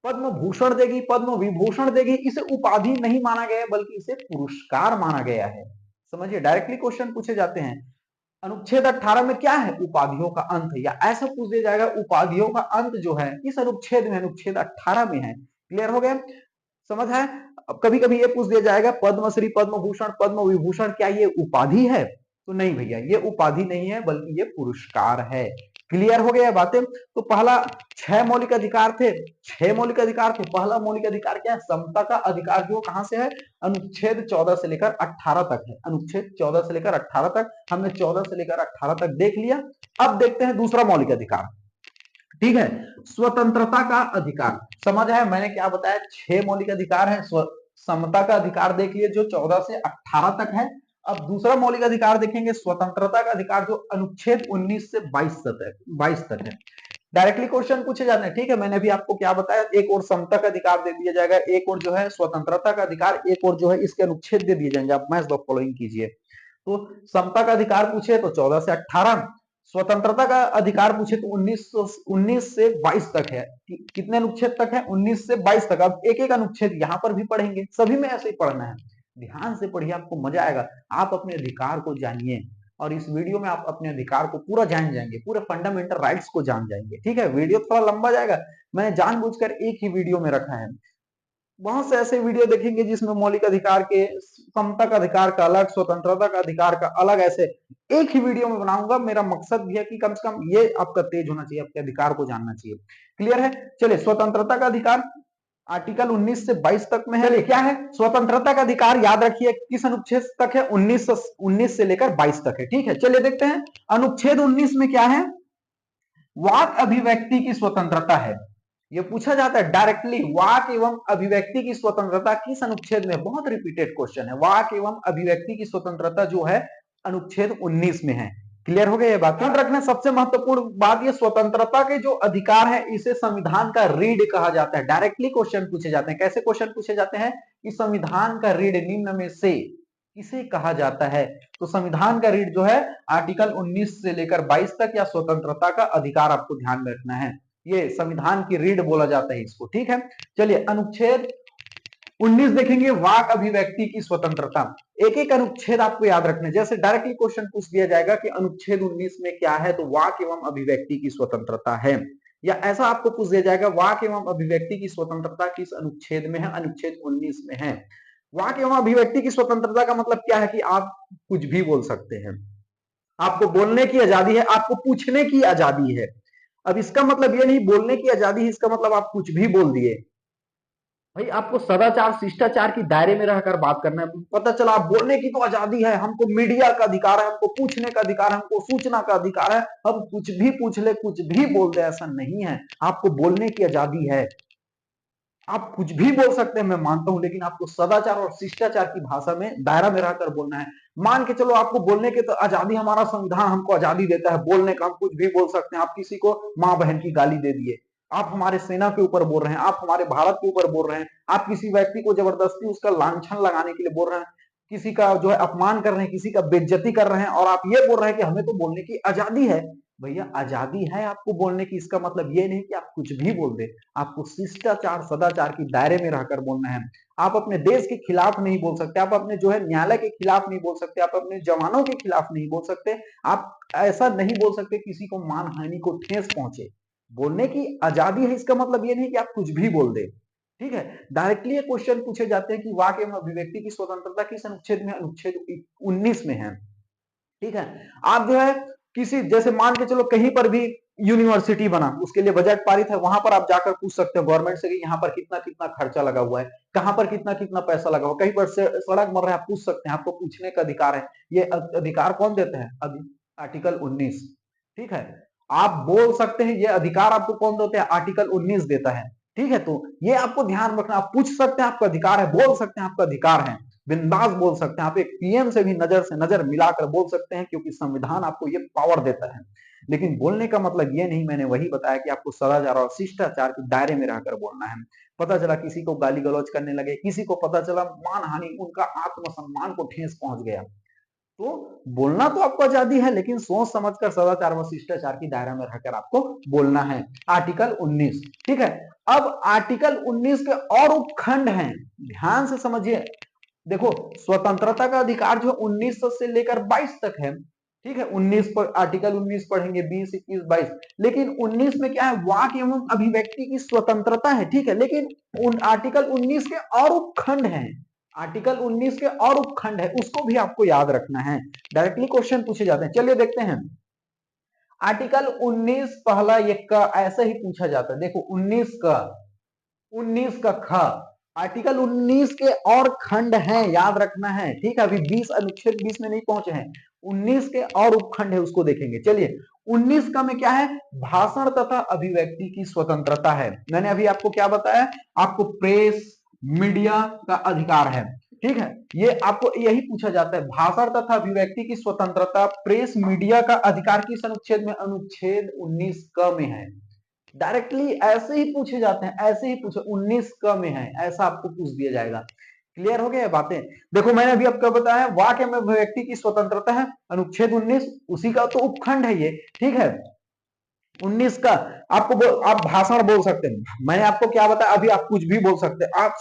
पद्म भूषण देगी, पद्म विभूषण देगी, इसे उपाधि नहीं माना गया है, बल्कि इसे पुरस्कार माना गया है। समझिए, डायरेक्टली क्वेश्चन पूछे जाते हैं, अनुच्छेद 18 में क्या है? उपाधियों का अंत है, या ऐसा पूछ दिया जाएगा उपाधियों का अंत जो है किस अनुच्छेद में? अनुच्छेद 18 में है। क्लियर हो गया? समझ है? अब कभी कभी ये पूछ दिया जाएगा पद्मश्री, पद्म भूषण, पद्म विभूषण क्या ये उपाधि है? तो नहीं भैया, ये उपाधि नहीं है, बल्कि ये पुरस्कार है। क्लियर हो गया बातें। तो पहला 6 मौलिक अधिकार थे, 6 मौलिक अधिकार थे। पहला मौलिक अधिकार क्या है? समता का अधिकार, जो कहां से है? अनुच्छेद 14 से लेकर 18 तक है। अनुच्छेद 14 से लेकर 18 तक, हमने 14 से लेकर 18 तक देख लिया। अब देखते हैं दूसरा मौलिक अधिकार, ठीक है, स्वतंत्रता का अधिकार। समझ आया मैंने क्या बताया? 6 मौलिक अधिकार है। समता का अधिकार देख लिए जो 14 से 18 तक है। अब दूसरा मौलिक अधिकार देखेंगे, स्वतंत्रता का अधिकार, जो अनुच्छेद 19 से 22 तक है। डायरेक्टली क्वेश्चन पूछे जाते हैं, ठीक है। मैंने भी आपको क्या बताया, एक और समता का अधिकार दे दिया जाएगा, एक और जो है स्वतंत्रता का अधिकार, एक और जो है इसके अनुच्छेद दे दिए जाएंगे। आप मैच द फॉलोइंग कीजिए। तो समता का अधिकार पूछे तो 14 से 18, स्वतंत्रता का अधिकार पूछे तो 19 से 22 तक है। कितने अनुच्छेद तक है? 19 से 22 तक। अब एक एक अनुच्छेद यहां पर भी पढ़ेंगे, सभी में ऐसे ही पढ़ना है। ध्यान से पढ़िए, आपको मजा आएगा। आप अपने अधिकार को जानिए, और इस वीडियो में आप अपने अधिकार को पूरा जान जाएंगे, पूरे फंडामेंटल राइट्स को जान जाएंगे, ठीक है। वीडियो थोड़ा लंबा जाएगा, मैंने जानबूझकर एक ही वीडियो में रखा है। बहुत से ऐसे वीडियो देखेंगे जिसमें मौलिक अधिकार के, समता का अधिकार का अलग, स्वतंत्रता का अधिकार का अलग, ऐसे एक ही वीडियो में बनाऊंगा। मेरा मकसद भी है कि कम से कम ये आपका तेज होना चाहिए, आपके अधिकार को जानना चाहिए। क्लियर है? चलिए, स्वतंत्रता का अधिकार आर्टिकल 19 से 22 तक में है। क्या है स्वतंत्रता का अधिकार? याद रखिए किस अनुच्छेद तक है? 19 से लेकर 22 तक है, ठीक है। चलिए देखते हैं अनुच्छेद 19 में क्या है। वाक अभिव्यक्ति की स्वतंत्रता है। ये पूछा जाता है डायरेक्टली, वाक एवं अभिव्यक्ति की स्वतंत्रता किस अनुच्छेद में? बहुत रिपीटेड क्वेश्चन है। वाक एवं अभिव्यक्ति की स्वतंत्रता जो है अनुच्छेद 19 में है। क्लियर हो गया ये बात? ध्यान रखना, सबसे महत्वपूर्ण बात, ये स्वतंत्रता के जो अधिकार है इसे संविधान का रीढ़ कहा जाता है। डायरेक्टली क्वेश्चन पूछे जाते हैं। कैसे क्वेश्चन पूछे जाते हैं कि संविधान का रीढ़ निम्न में से किसे कहा जाता है? तो संविधान का रीढ़ जो है आर्टिकल 19 से लेकर 22 तक, या स्वतंत्रता का अधिकार, आपको ध्यान में रखना है। ये संविधान की रीढ़ बोला जाता है इसको, ठीक है। चलिए अनुच्छेद 19 देखेंगे, वाक अभिव्यक्ति की स्वतंत्रता। एक एक अनुच्छेद आपको याद रखना, जैसे डायरेक्टली क्वेश्चन पूछ दिया जाएगा कि अनुच्छेद 19 में क्या है, तो वाक एवं अभिव्यक्ति की स्वतंत्रता है। या ऐसा आपको पूछ दिया जाएगा, वाक एवं अभिव्यक्ति की स्वतंत्रता किस अनुच्छेद में है? अनुच्छेद 19 में है। वाक एवं अभिव्यक्ति की स्वतंत्रता का मतलब क्या है कि आप कुछ भी बोल सकते हैं, आपको बोलने की आजादी है, आपको पूछने की आजादी है। अब इसका मतलब ये नहीं बोलने की आजादी है, इसका मतलब आप कुछ भी बोल दिए। भाई आपको सदाचार शिष्टाचार की दायरे में रहकर बात करना है। पता चला आप बोलने की तो आजादी है, हमको मीडिया का अधिकार है, हमको पूछने का अधिकार है, हमको सूचना का अधिकार है, हम कुछ भी पूछ ले, कुछ भी बोल दे, ऐसा नहीं है। आपको बोलने की आजादी है, आप कुछ भी बोल सकते हैं, मैं मानता हूं, लेकिन आपको सदाचार और शिष्टाचार की भाषा में, दायरा में रहकर बोलना है। मान के चलो आपको बोलने की तो आजादी, हमारा संविधान हमको आजादी देता है बोलने का, हम कुछ भी बोल सकते हैं। आप किसी को माँ बहन की गाली दे दिए, आप हमारे सेना के ऊपर बोल रहे हैं, आप हमारे भारत के ऊपर बोल रहे हैं, आप किसी व्यक्ति को जबरदस्ती उसका लांछन लगाने के लिए बोल रहे हैं, किसी का जो है अपमान कर रहे हैं, किसी का बेइज्जती कर रहे हैं, और आप ये बोल रहे हैं कि हमें तो बोलने की आजादी है। भैया आजादी है आपको बोलने की, इसका मतलब ये नहीं कि आप कुछ भी बोल दे। आपको शिष्टाचार सदाचार की दायरे में रहकर बोलना है। आप अपने देश के खिलाफ नहीं बोल सकते, आप अपने जो है न्यायालय के खिलाफ नहीं बोल सकते, आप अपने जवानों के खिलाफ नहीं बोल सकते, आप ऐसा नहीं बोल सकते किसी को मानहानि को ठेस पहुंचे। बोलने की आजादी है, इसका मतलब ये नहीं कि आप कुछ भी बोल दे, ठीक है। डायरेक्टली ये क्वेश्चन पूछे जाते हैं कि वाक एवं अभिव्यक्ति की स्वतंत्रता किस अनुच्छेद में? अनुच्छेद 19 में है, ठीक है। आप जो है किसी, जैसे मान के चलो कहीं पर भी यूनिवर्सिटी बना, उसके लिए बजट पारित है, वहां पर आप जाकर पूछ सकते हो गवर्नमेंट से कि यहाँ पर कितना कितना खर्चा लगा हुआ है, कहां पर कितना कितना पैसा लगा हुआ, कहीं पर सड़क मर रहा है, आप पूछ सकते हैं, आपको पूछने का अधिकार है। ये अधिकार कौन देते हैं? आर्टिकल 19, ठीक है। आप बोल सकते हैं, ये अधिकार आपको कौन देते हैं? आर्टिकल 19 देता है, ठीक है। तो ये आपको ध्यान रखना, आप पूछ सकते हैं, आपका अधिकार है, बोल सकते हैं, आपका अधिकार है, बिंदास बोल सकते हैं। आप एक पीएम से भी नजर से नजर मिलाकर बोल सकते हैं, क्योंकि संविधान आपको ये पावर देता है। लेकिन बोलने का मतलब ये नहीं, मैंने वही बताया कि आपको सदाचार और शिष्टाचार के दायरे में रहकर बोलना है। पता चला किसी को गाली गलौज करने लगे, किसी को पता चला मानहानि, उनका आत्मसम्मान को ठेस पहुंच गया, तो बोलना तो आपको आजादी है, लेकिन सोच समझकर सदाचार व शिष्टाचार की दायरा में रहकर आपको बोलना है। आर्टिकल 19, ठीक है। अब आर्टिकल 19 के और उपखंड हैं, ध्यान से समझिए। देखो स्वतंत्रता का अधिकार जो 1900 से लेकर 22 तक है, ठीक है। 19 पर आर्टिकल 19 पढ़ेंगे, 20, 21, 22, लेकिन 19 में क्या है? वाक एवं अभिव्यक्ति की स्वतंत्रता है, ठीक है। लेकिन आर्टिकल 19 के और उपखंड हैं, आर्टिकल 19 के और उपखंड है, उसको भी आपको याद रखना है। डायरेक्टली क्वेश्चन पूछे जाते हैं। चलिए देखते हैं आर्टिकल 19 पहला ये क ऐसे ही पूछा जाता है। देखो 19 का ख, आर्टिकल 19 के और खंड हैं, याद रखना है, ठीक है। अभी 20 अनुच्छेद 20 में नहीं पहुंचे हैं, 19 के और उपखंड है, उसको देखेंगे। चलिए 19 का में क्या है, भाषण तथा अभिव्यक्ति की स्वतंत्रता है। मैंने अभी आपको क्या बताया, आपको प्रेस मीडिया का अधिकार है, ठीक है। ये आपको यही पूछा जाता है, भाषण तथा अभिव्यक्ति की स्वतंत्रता, प्रेस मीडिया का अधिकार किस अनुच्छेद में, अनुच्छेद 19 क में है। डायरेक्टली ऐसे ही पूछे जाते हैं, ऐसे ही पूछे 19 क में है, ऐसा आपको पूछ दिया जाएगा। क्लियर हो गया बातें। देखो मैंने अभी आपको बताया वाक्य में अभिव्यक्ति की स्वतंत्रता है, अनुच्छेद 19 उसी का तो उपखंड है ये, ठीक है। 19 का आप भाषण बोल सकते हैं, मैंने आपको क्या बताया, अभी आप कुछ भी बोल सकते हैं, आप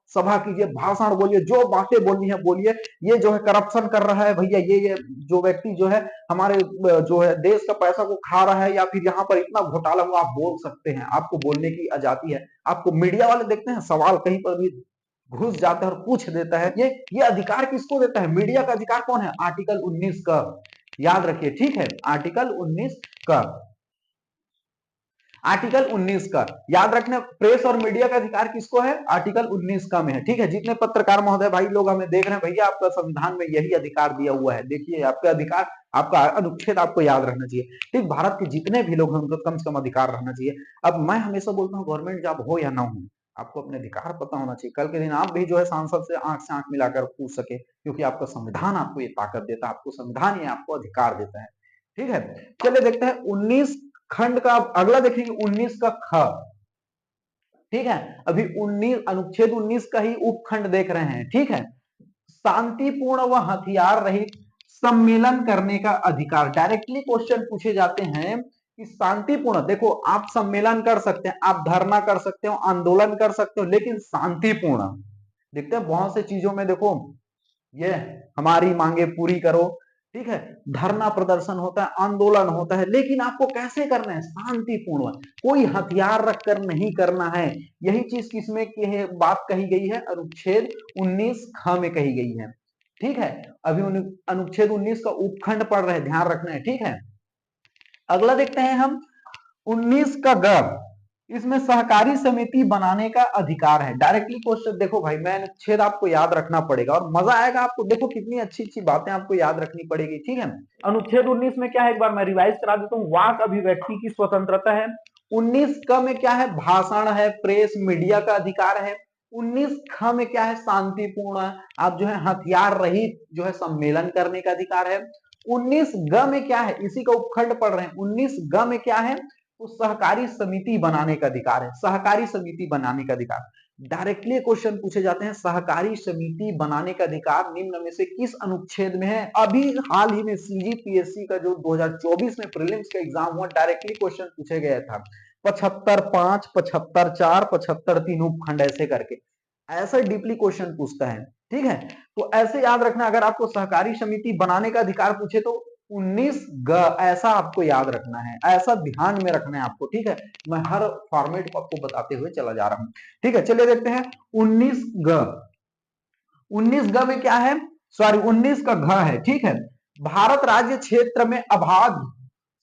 सभा कीजिए, भाषण बोलिए, जो बातें बोलनी है बोलिए। ये जो है करप्शन कर रहा है भैया, ये जो व्यक्ति जो है हमारे जो है देश का पैसा को खा रहा है, या फिर यहाँ पर इतना घोटाला हुआ, आप बोल सकते हैं, आपको बोलने की आजादी है। आपको मीडिया वाले देखते हैं सवाल कहीं पर भी घुस जाता है और पूछ देता है, ये अधिकार किसको देता है, मीडिया का अधिकार कौन है, आर्टिकल 19 का, याद रखिए, ठीक है। आर्टिकल 19 का, आर्टिकल 19 का याद रखना। प्रेस और मीडिया का अधिकार किसको है, आर्टिकल 19 का में है, ठीक है। जितने पत्रकार महोदय भाई लोग हमें देख रहे हैं, भैया आपका संविधान में यही अधिकार दिया हुआ है, देखिए आपका अधिकार, आपका अनुच्छेद आपको याद रखना चाहिए, ठीक। भारत के जितने भी लोग हैं उनको कम से कम अधिकार रहना चाहिए। अब मैं हमेशा बोलता हूँ गवर्नमेंट जॉब हो या ना हो, आपको अपने अधिकार पता होना चाहिए, कल के दिन आप भी जो है सांसद से आंख मिलाकर पूछ सके, क्योंकि आपका संविधान आपको ये ताकत देता है, आपको संविधान ये आपको अधिकार देता है, ठीक है। चलिए देखते हैं 19 खंड का, अगला देखेंगे 19 का ख, ठीक है। अभी 19 अनुच्छेद 19 का ही उपखंड देख रहे हैं, ठीक है। शांतिपूर्ण व हथियार रहित सम्मेलन करने का अधिकार। डायरेक्टली क्वेश्चन पूछे जाते हैं कि शांतिपूर्ण, देखो आप सम्मेलन कर सकते हैं, आप धरना कर सकते हो, आंदोलन कर सकते हो, लेकिन शांतिपूर्ण। देखते हैं बहुत से चीजों में देखो ये हमारी मांगे पूरी करो, ठीक है, धरना प्रदर्शन होता है, आंदोलन होता है, लेकिन आपको कैसे करना है, शांतिपूर्ण, कोई हथियार रखकर नहीं करना है। यही चीज किसमें की है, बात कही गई है, अनुच्छेद 19 ख में कही गई है, ठीक है। अभी अनुच्छेद 19 का उपखंड पढ़ रहे हैं, ध्यान रखना है, ठीक है। अगला देखते हैं हम 19 का ग, इसमें सहकारी समिति बनाने का अधिकार है। डायरेक्टली क्वेश्चन देखो भाई, मैं अनुच्छेद आपको याद रखना पड़ेगा और मजा आएगा आपको, देखो कितनी अच्छी अच्छी बातें आपको याद रखनी पड़ेगी, ठीक है। अनुच्छेद 19 में क्या है, एक बार मैं रिवाइज करा देता हूँ, वाक अभिव्यक्ति की स्वतंत्रता है। 19 क में क्या है, भाषण है, प्रेस मीडिया का अधिकार है। 19 ख में क्या है, शांतिपूर्ण, आप जो है हथियार रहित जो है सम्मेलन करने का अधिकार है। 19 ग में क्या है, इसी का उपखंड पढ़ रहे हैं, 19 ग में क्या है, तो सहकारी समिति बनाने का अधिकार है, सहकारी समिति बनाने का अधिकार। डायरेक्टली क्वेश्चन पूछे जाते हैं, सहकारी समिति बनाने का अधिकार निम्न में से किस अनुच्छेद में है। अभी हाल ही में सीजीपीएससी का जो 2024 में प्रीलिम्स का एग्जाम हुआ, डायरेक्टली क्वेश्चन पूछे गया था, 75(5), 75(4), 75(3) उपखंड ऐसे करके, ऐसा डीपली क्वेश्चन पूछता है, ठीक है। तो ऐसे याद रखना, अगर आपको सहकारी समिति बनाने का अधिकार पूछे तो 19 ग ऐसा आपको याद रखना है, ऐसा ध्यान में रखना है आपको, ठीक है। मैं हर फॉर्मेट को आपको बताते हुए चला जा रहा हूं, ठीक है। चलिए देखते हैं 19 ग, 19 ग में क्या है, सॉरी 19 का घ है, ठीक है। भारत राज्य क्षेत्र में अबाध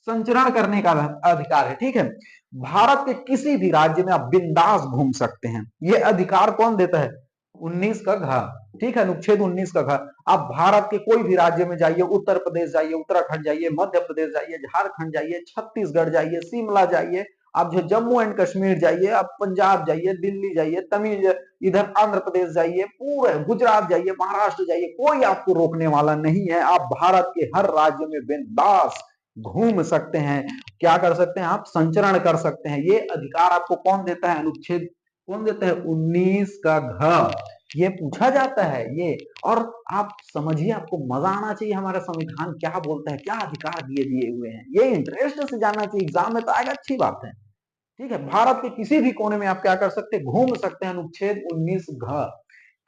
संचरण करने का अधिकार है, ठीक है। भारत के किसी भी राज्य में आप बिंदास घूम सकते हैं, ये अधिकार कौन देता है, 19 का घ, ठीक है। अनुच्छेद 19 का घ, आप भारत के कोई भी राज्य में जाइए, उत्तर प्रदेश जाइए, उत्तराखंड जाइए, मध्य प्रदेश जाइए, झारखंड जाइए, छत्तीसगढ़ जाइए, शिमला जाइए, आप जो जम्मू एंड कश्मीर जाइए, आप पंजाब जाइए, दिल्ली जाइए, तमिल इधर आंध्र प्रदेश जाइए, पूरे गुजरात जाइए, महाराष्ट्र जाइए, कोई आपको रोकने वाला नहीं है। आप भारत के हर राज्य में बिंदास घूम सकते हैं, क्या कर सकते हैं, आप संचरण कर सकते हैं। ये अधिकार आपको कौन देता है, अनुच्छेद कौन देता है, 19 का घ, ये पूछा जाता है ये। और आप समझिए, आपको मजा आना चाहिए, हमारा संविधान क्या बोलता है, क्या अधिकार दिए दिए हुए हैं, ये इंटरेस्ट से जानना चाहिए, एग्जाम में तो आएगा, अच्छी बात है, ठीक है। भारत के किसी भी कोने में आप क्या कर सकते हैं, घूम सकते हैं, अनुच्छेद 19 घ।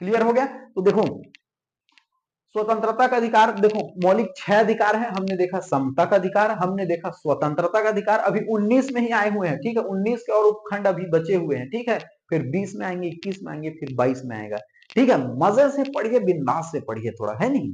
क्लियर हो गया। तो देखो स्वतंत्रता का अधिकार, देखो मौलिक 6 अधिकार है, हमने देखा समता का अधिकार, हमने देखा स्वतंत्रता का अधिकार, अभी 19 में ही आए हुए हैं, ठीक है। 19 के और उपखंड अभी बचे हुए हैं, ठीक है। फिर 20 में आएंगे, 21 में आएंगे, फिर 22 में आएगा, ठीक है। मजे से पढ़िए, बिंदास से पढ़िए, थोड़ा है नहीं।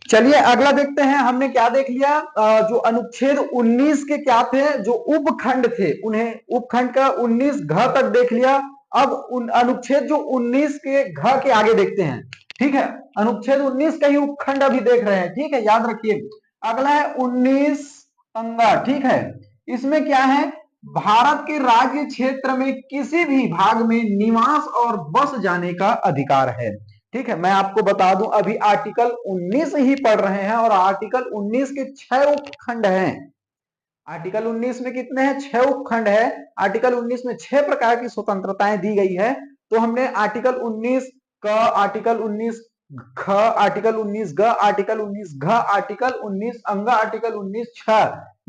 चलिए अगला देखते हैं, हमने क्या देख लिया, जो अनुच्छेद 19 के क्या थे, जो उपखंड थे, उन्हें उपखंड का 19 घ तक देख लिया। अब अनुच्छेद जो 19 के घ के आगे देखते हैं, ठीक है। अनुच्छेद 19 का ही उपखंड अभी देख रहे हैं, ठीक है, याद रखिए। अगला है 19 अंगा, ठीक है। इसमें क्या है, भारत के राज्य क्षेत्र में किसी भी भाग में निवास और बस जाने का अधिकार है, ठीक है। मैं आपको बता दूं, अभी आर्टिकल 19 ही पढ़ रहे हैं और आर्टिकल 19 के 6 उपखंड हैं। आर्टिकल 19 में कितने हैं, 6 उपखंड है। आर्टिकल 19 में 6 प्रकार की स्वतंत्रताएं दी गई है। तो हमने आर्टिकल 19 क, आर्टिकल 19 ख, आर्टिकल 19 ग, आर्टिकल 19 घ, आर्टिकल 19 अंग, आर्टिकल 19 छ,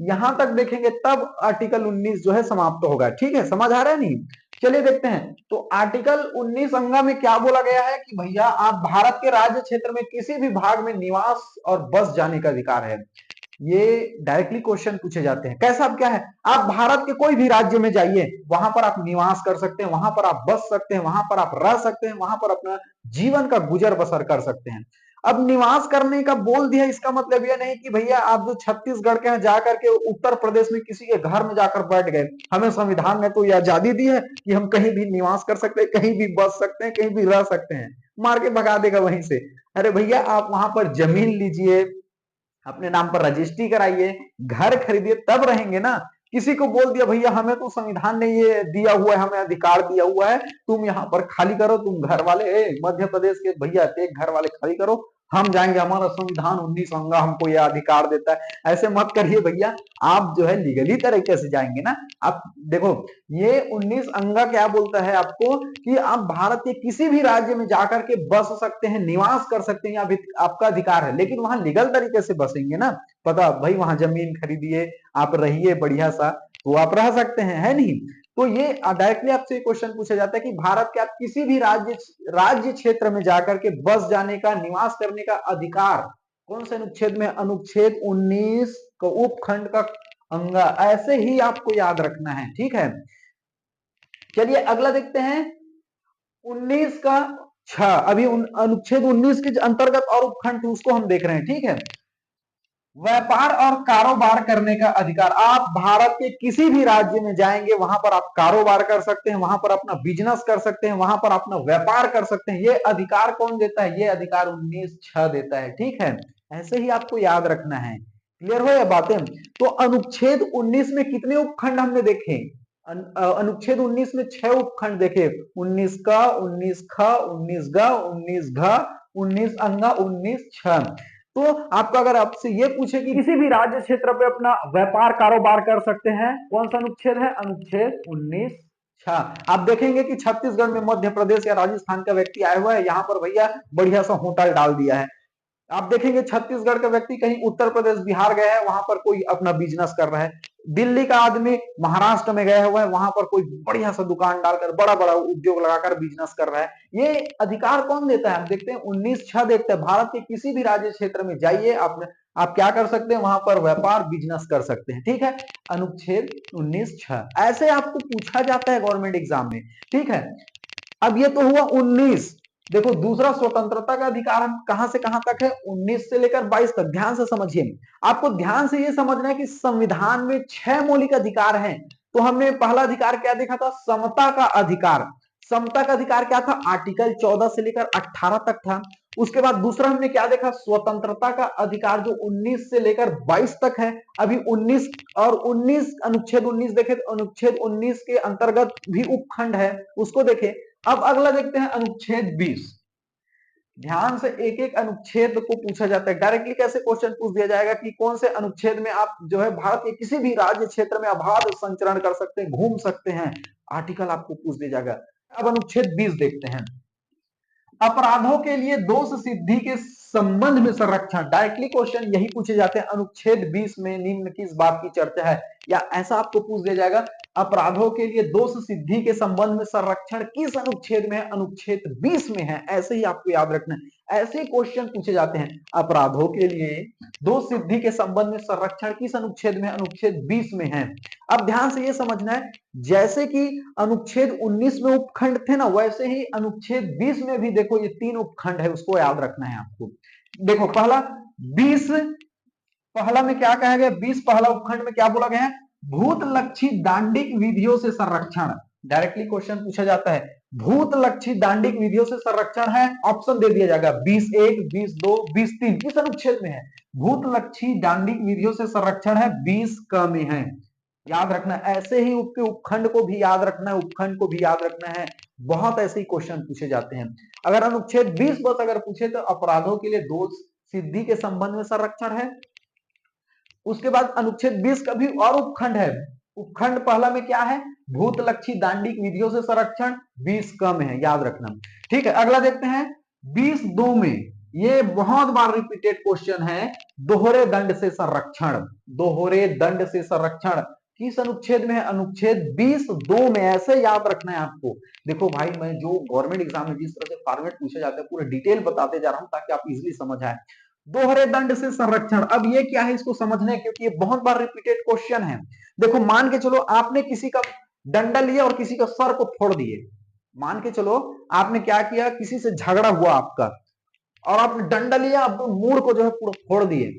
यहां तक देखेंगे तब आर्टिकल 19 जो है समाप्त होगा, ठीक है। समझ आ रहा है नहीं? चलिए देखते हैं। तो आर्टिकल 19 अंगा में क्या बोला गया है कि भैया आप भारत के राज्य क्षेत्र में किसी भी भाग में निवास और बस जाने का अधिकार है। ये डायरेक्टली क्वेश्चन पूछे जाते हैं। कैसा, क्या है, आप भारत के कोई भी राज्य में जाइए, वहां पर आप निवास कर सकते हैं, वहां पर आप बस सकते हैं, वहां पर आप रह सकते हैं, वहां पर अपना जीवन का गुजर बसर कर सकते हैं। अब निवास करने का बोल दिया, इसका मतलब यह नहीं कि भैया आप जो छत्तीसगढ़ के हैं जाकर के उत्तर प्रदेश में किसी के घर में जाकर बैठ गए। हमें संविधान ने तो यह आजादी दी है कि हम कहीं भी निवास कर सकते हैं, कहीं भी बस सकते हैं, कहीं भी रह सकते हैं। मार के भगा देगा वहीं से। अरे भैया आप वहां पर जमीन लीजिए, अपने नाम पर रजिस्ट्री कराइए, घर खरीदिए, तब रहेंगे ना। किसी को बोल दिया भैया हमें तो संविधान ने ये दिया हुआ है, हमें अधिकार दिया हुआ है, तुम यहाँ पर खाली करो, तुम घर वाले मध्य प्रदेश के भैया एक घर वाले खाली करो, हम जाएंगे, हमारा संविधान 19 अंगा हमको यह अधिकार देता है। ऐसे मत करिए भैया, आप जो है लीगली तरीके से जाएंगे ना। आप देखो, ये 19 अंगा क्या बोलता है आपको कि आप भारत के किसी भी राज्य में जाकर के बस सकते हैं, निवास कर सकते हैं, आपका अधिकार है, लेकिन वहां लीगल तरीके से बसेंगे ना। पता भाई वहां जमीन खरीदिए, आप रहिए बढ़िया सा, तो आप रह सकते हैं, है नहीं? तो ये डायरेक्टली आपसे क्वेश्चन पूछा जाता है कि भारत के आप किसी भी राज्य क्षेत्र में जाकर के बस जाने का, निवास करने का अधिकार कौन से अनुच्छेद में, अनुच्छेद 19 का उपखंड का अंगा, ऐसे ही आपको याद रखना है, ठीक है। चलिए अगला देखते हैं 19 का 6। अभी अनुच्छेद 19 के अंतर्गत और उपखंड उसको हम देख रहे हैं, ठीक है। व्यापार और कारोबार करने का अधिकार, आप भारत के किसी भी राज्य में जाएंगे, वहां पर आप कारोबार कर सकते हैं, वहां पर अपना बिजनेस कर सकते हैं, वहां पर अपना व्यापार कर सकते हैं। ये अधिकार कौन देता है? ये अधिकार 19(6) देता है, ठीक है। ऐसे ही आपको याद रखना है। क्लियर हो ये बातें? तो अनुच्छेद 19 में कितने उपखंड हमने देखे? अनुच्छेद 19 में 6 उपखंड देखे, 19 का, 19 ख, 19 ग, 19 घ, 19 अंगा, 19(6). तो आपका अगर आपसे ये पूछे कि किसी भी राज्य क्षेत्र पे अपना व्यापार कारोबार कर सकते हैं, कौन सा अनुच्छेद है? अनुच्छेद 19(6). आप देखेंगे कि छत्तीसगढ़ में, मध्य प्रदेश या राजस्थान का व्यक्ति आया हुआ है, यहाँ पर भैया बढ़िया सा होटल डाल दिया है। आप देखेंगे छत्तीसगढ़ का व्यक्ति कहीं उत्तर प्रदेश, बिहार गया है, वहां पर कोई अपना बिजनेस कर रहा है। दिल्ली का आदमी महाराष्ट्र में गया हुआ है, वहां पर कोई बढ़िया सा दुकान डालकर, बड़ा बड़ा उद्योग लगाकर बिजनेस कर रहा है। ये अधिकार कौन देता है? हम देखते हैं 19(6) देखते हैं, भारत के किसी भी राज्य क्षेत्र में जाइए, आप क्या कर सकते हैं? वहां पर व्यापार, बिजनेस कर सकते हैं, ठीक है। अनुच्छेद 19(6) ऐसे आपको पूछा जाता है गवर्नमेंट एग्जाम में, ठीक है। अब ये तो हुआ 19। देखो दूसरा स्वतंत्रता का अधिकार हम कहां से कहां तक है? 19 से लेकर 22 तक। ध्यान से समझिए, आपको ध्यान से ये समझना है कि संविधान में 6 मौलिक अधिकार हैं। तो हमने पहला अधिकार क्या देखा था? समता का अधिकार। समता का अधिकार क्या था? आर्टिकल 14 से लेकर 18 तक था। उसके बाद दूसरा हमने क्या देखा? स्वतंत्रता का अधिकार, जो 19 से लेकर 22 तक है। अभी 19 और 19, अनुच्छेद 19 देखे तो अनुच्छेद 19 के अंतर्गत भी उपखंड है, उसको देखे। अब अगला देखते हैं अनुच्छेद 20। ध्यान से एक एक अनुच्छेद को पूछा जाता है। डायरेक्टली कैसे क्वेश्चन पूछ दिया जाएगा कि कौन से अनुच्छेद में आप जो है भारत के किसी भी राज्य क्षेत्र में अबाध संचरण कर सकते हैं, घूम सकते हैं, आर्टिकल आपको पूछ दिया जाएगा। अब अनुच्छेद 20 देखते हैं। अपराधों के लिए दोष सिद्धि के संबंध में संरक्षण, डायरेक्टली क्वेश्चन यही पूछे जाते हैं। अनुच्छेद 20 में निम्न किस बात की चर्चा है? या ऐसा आपको पूछ दिया जाएगा, अपराधों के लिए दोष सिद्धि के संबंध में संरक्षण किस अनुच्छेद में है? अनुच्छेद 20 में है। ऐसे ही आपको याद रखना है, ऐसे क्वेश्चन पूछे जाते हैं। अपराधों के लिए दोष सिद्धि के संबंध में संरक्षण किस अनुच्छेद में? अनुच्छेद 20 में है। अब ध्यान से ये समझना है, जैसे कि अनुच्छेद 19 में उपखंड थे ना, वैसे ही अनुच्छेद 20 में भी देखो ये 3 उपखंड है, उसको याद रखना है आपको। देखो पहला 20, पहला में क्या कहा गया, 20 पहला उपखंड में क्या बोला गया है, भूत लक्षित दांडिक विधियों से संरक्षण। डायरेक्टली क्वेश्चन पूछा जाता है, भूत लक्षित दांडिक विधियों से संरक्षण है, ऑप्शन दे दिया जाएगा 20(1), 20(2), 20(3), किस अनुच्छेद में है, भूत लक्षित दांडिक विधियों से संरक्षण है 20(क) में है। याद रखना, ऐसे ही उसके उपखंड को भी याद रखना है, उपखंड को भी याद रखना है, बहुत ऐसे ही क्वेश्चन पूछे जाते हैं। अगर अनुच्छेद 20 बस अगर पूछे तो अपराधों के लिए दोष सिद्धि के संबंध में संरक्षण है। उसके बाद अनुच्छेद 20 का भी और उपखंड है, उपखंड पहला में क्या है, भूत लक्षित दांडिक विधियों से संरक्षण 20(क) में है, याद रखना। ठीक है, अगला देखते हैं 20(2) में, ये बहुत बार रिपीटेड क्वेश्चन है, दोहरे दंड से संरक्षण, दोहरे दंड से संरक्षण किस अनुच्छेद में है, अनुच्छेद 20(2) में। ऐसे याद रखना है आपको। देखो भाई, मैं जो गवर्नमेंट एग्जाम में जिस तरह से फॉर्मेट पूछे जाते हैं पूरे डिटेल बताते जा रहा हूं ताकि आप इजीली समझ आए। दोहरे दंड से संरक्षण, अब ये क्या है इसको समझना है क्योंकि ये बहुत बार रिपीटेड क्वेश्चन है। देखो मान के चलो आपने किसी का डंडा लिया और किसी का सर को फोड़ दिए, मान के चलो आपने क्या किया, किसी से झगड़ा हुआ आपका और आपने डंडा लिया, आप मूड को जो है पूरा फोड़ दिए,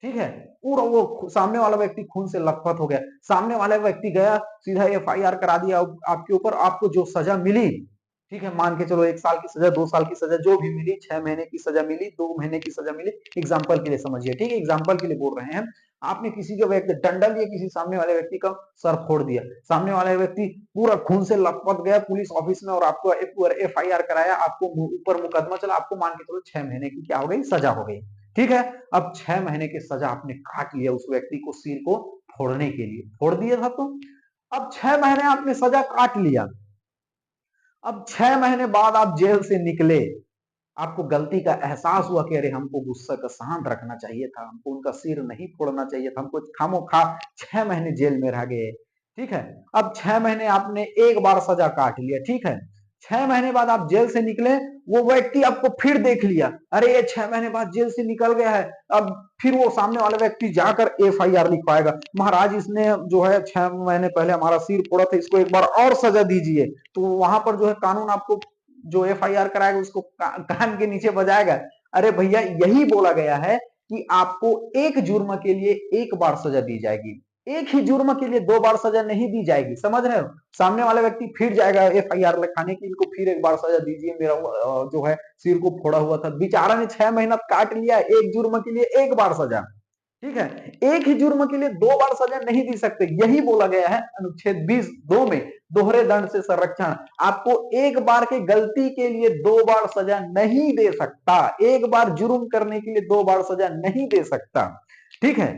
ठीक है, पूरा वो सामने वाला व्यक्ति खून से लथपथ हो गया, सामने वाला व्यक्ति गया सीधा FIR करा दिया आपके ऊपर, आपको जो सजा मिली, ठीक है, मान के चलो 1 साल की सजा, 2 साल की सजा जो भी मिली, 6 महीने की सजा मिली, 2 महीने की सजा मिली, एग्जाम्पल के लिए समझिए, ठीक है, एग्जाम्पल के लिए बोल रहे हैं। आपने किसी का व्यक्ति डंडा लिया, किसी सामने वाले व्यक्ति का सर फोड़ दिया, सामने वाले व्यक्ति पूरा खून से लथपथ गया पुलिस ऑफिस में और आपको FIR कराया, आपको ऊपर मुकदमा चला, आपको मान के चलो 6 महीने की क्या हो गई, सजा हो गई। ठीक है, अब 6 महीने की सजा आपने काट लिया उस व्यक्ति को सिर को फोड़ने के लिए, फोड़ दिया था तो अब 6 महीने आपने सजा काट लिया, अब 6 महीने बाद आप जेल से निकले, आपको गलती का एहसास हुआ कि अरे हमको गुस्सा का शांत रखना चाहिए था, हमको उनका सिर नहीं फोड़ना चाहिए था, हमको खामोखा 6 महीने जेल में रह गए। ठीक है, अब 6 महीने आपने एक बार सजा काट लिया, ठीक है, 6 महीने बाद आप जेल से निकले, वो व्यक्ति आपको फिर देख लिया, अरे ये 6 महीने बाद जेल से निकल गया है, अब फिर वो सामने वाला व्यक्ति जाकर FIR लिखवाएगा, महाराज इसने जो है 6 महीने पहले हमारा सिर फोड़ा था, इसको एक बार और सजा दीजिए। तो वहां पर जो है कानून आपको जो FIR कराएगा उसको कान के नीचे बजाएगा, अरे भैया यही बोला गया है कि आपको एक जुर्म के लिए एक बार सजा दी जाएगी, एक ही जुर्म के लिए 2 बार सजा नहीं दी जाएगी, समझ रहे हो। सामने वाला व्यक्ति फिर जाएगा FIR लिखाने की, इनको फिर एक बार सजा दीजिए, मेरा जो है सिर को फोड़ा हुआ था, बेचारा ने 6 महीना काट लिया, एक जुर्म के लिए एक बार सजा, ठीक है, एक ही जुर्म के लिए 2 बार सजा नहीं दी सकते, यही बोला गया है अनुच्छेद 20(2) में, दोहरे दंड से संरक्षण, आपको एक बार की गलती के लिए 2 बार सजा नहीं दे सकता, एक बार जुर्म करने के लिए 2 बार सजा नहीं दे सकता, ठीक है,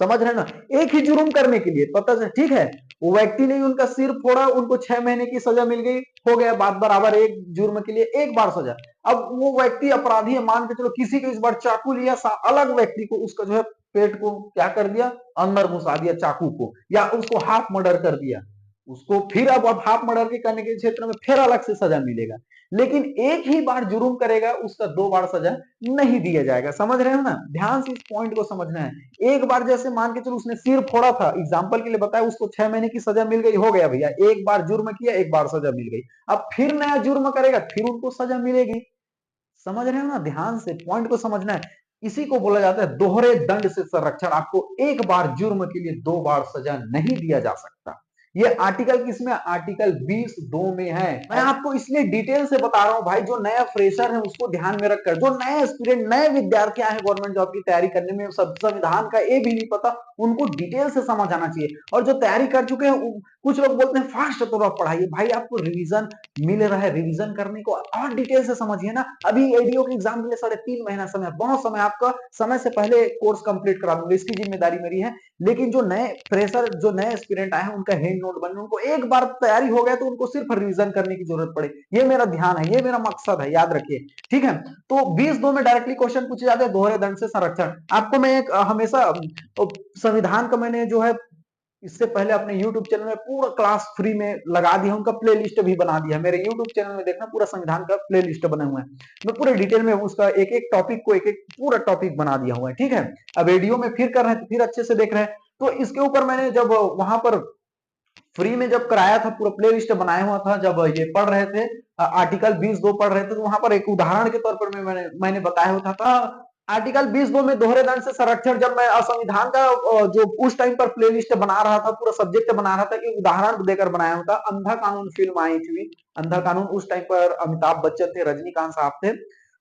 समझ रहे ना, एक ही जुर्म करने के लिए, पता चल, ठीक है, वो व्यक्ति ने उनका सिर फोड़ा, उनको 6 महीने की सजा मिल गई, हो गया बात बराबर, एक जुर्म के लिए एक बार सजा। अब वो व्यक्ति अपराधी है, मान के चलो किसी को इस बार चाकू लिया, अलग व्यक्ति को उसका जो है पेट को क्या कर दिया, अंदर घुसा दिया चाकू को, या उसको हाफ मर्डर कर दिया, उसको फिर अब हाफ मर्डर के करने के क्षेत्र में फिर अलग से सजा मिलेगा, लेकिन एक ही बार जुर्म करेगा उसका 2 बार सजा नहीं दिया जाएगा, समझ रहे हो ना, ध्यान से इस पॉइंट को समझना है। एक बार जैसे मान के चलो उसने सिर फोड़ा था, एग्जांपल के लिए बताया, उसको 6 महीने की सजा मिल गई, हो गया भैया, एक बार जुर्म किया, एक बार सजा मिल गई, अब फिर नया जुर्म करेगा, फिर उनको सजा मिलेगी, समझ रहे हो ना, ध्यान से पॉइंट को समझना है। इसी को बोला जाता है दोहरे दंड से संरक्षण, आपको एक बार जुर्म के लिए 2 बार सजा नहीं दिया जा सकता। ये आर्टिकल किसमें, आर्टिकल 20(2) में है। मैं आपको इसलिए डिटेल से बता रहा हूं भाई, जो नया फ्रेशर है उसको ध्यान में रखकर, जो नए एस्पिरेंट नए विद्यार्थी आए हैं गवर्नमेंट जॉब की तैयारी करने में, संविधान का ए भी नहीं पता, उनको डिटेल से समझ आना चाहिए, और जो तैयारी कर चुके हैं, कुछ लोग बोलते हैं फास्ट थोड़ा पढ़ाइए, भाई आपको रिवीजन मिल रहा है, रिवीजन करने को और डिटेल से समझिए ना। अभी एडीओ के एग्जाम के लिए 3.5 महीना समय, बहुत समय, आपका समय से पहले कोर्स कंप्लीट करा दूंगा, इसकी जिम्मेदारी मेरी है, लेकिन जो नए फ्रेशर, जो नए एस्पिरेंट आए हैं, उनका हैंड नोट बने, उनको एक बार तैयारी हो गया तो उनको सिर्फ रिवीजन करने की जरूरत पड़े, ये मेरा ध्यान है, ये मेरा मकसद है, याद रखिए, ठीक है। तो 20(2) में डायरेक्टली क्वेश्चन पूछे जाते हैं दोहरे दंड से संरक्षण। आपको मैं एक हमेशा संविधान का मैंने जो है इससे पहले अपने YouTube चैनल में पूरा क्लास फ्री में लगा दिया, उनका प्ले लिस्ट भी बना दिया, मेरे YouTube चैनल में देखना, पूरा संविधान का प्ले लिस्ट बना हुआ है, मैं पूरे डिटेल में उसका एक एक टॉपिक को एक एक पूरा टॉपिक बना दिया हुआ है, ठीक है। अब वीडियो में फिर कर रहे हैं तो फिर अच्छे से देख रहे हैं, तो इसके ऊपर मैंने जब वहां पर फ्री में जब कराया था, पूरा प्ले लिस्ट बनाया हुआ था, जब ये पढ़ रहे थे आर्टिकल 20(2) पढ़ रहे थे, तो वहां पर एक उदाहरण के तौर पर मैंने बताया हुआ था आर्टिकल 20(2) में दोहरे दंड से संरक्षण, जब मैं संविधान का जो उस टाइम पर प्ले लिस्ट बना रहा था, पूरा सब्जेक्ट बना रहा था, कि उदाहरण देकर बनाया हुआ था। अंधा कानून फिल्म आई थी, अंधा कानून, उस टाइम पर अमिताभ बच्चन थे, रजनीकांत साहब थे,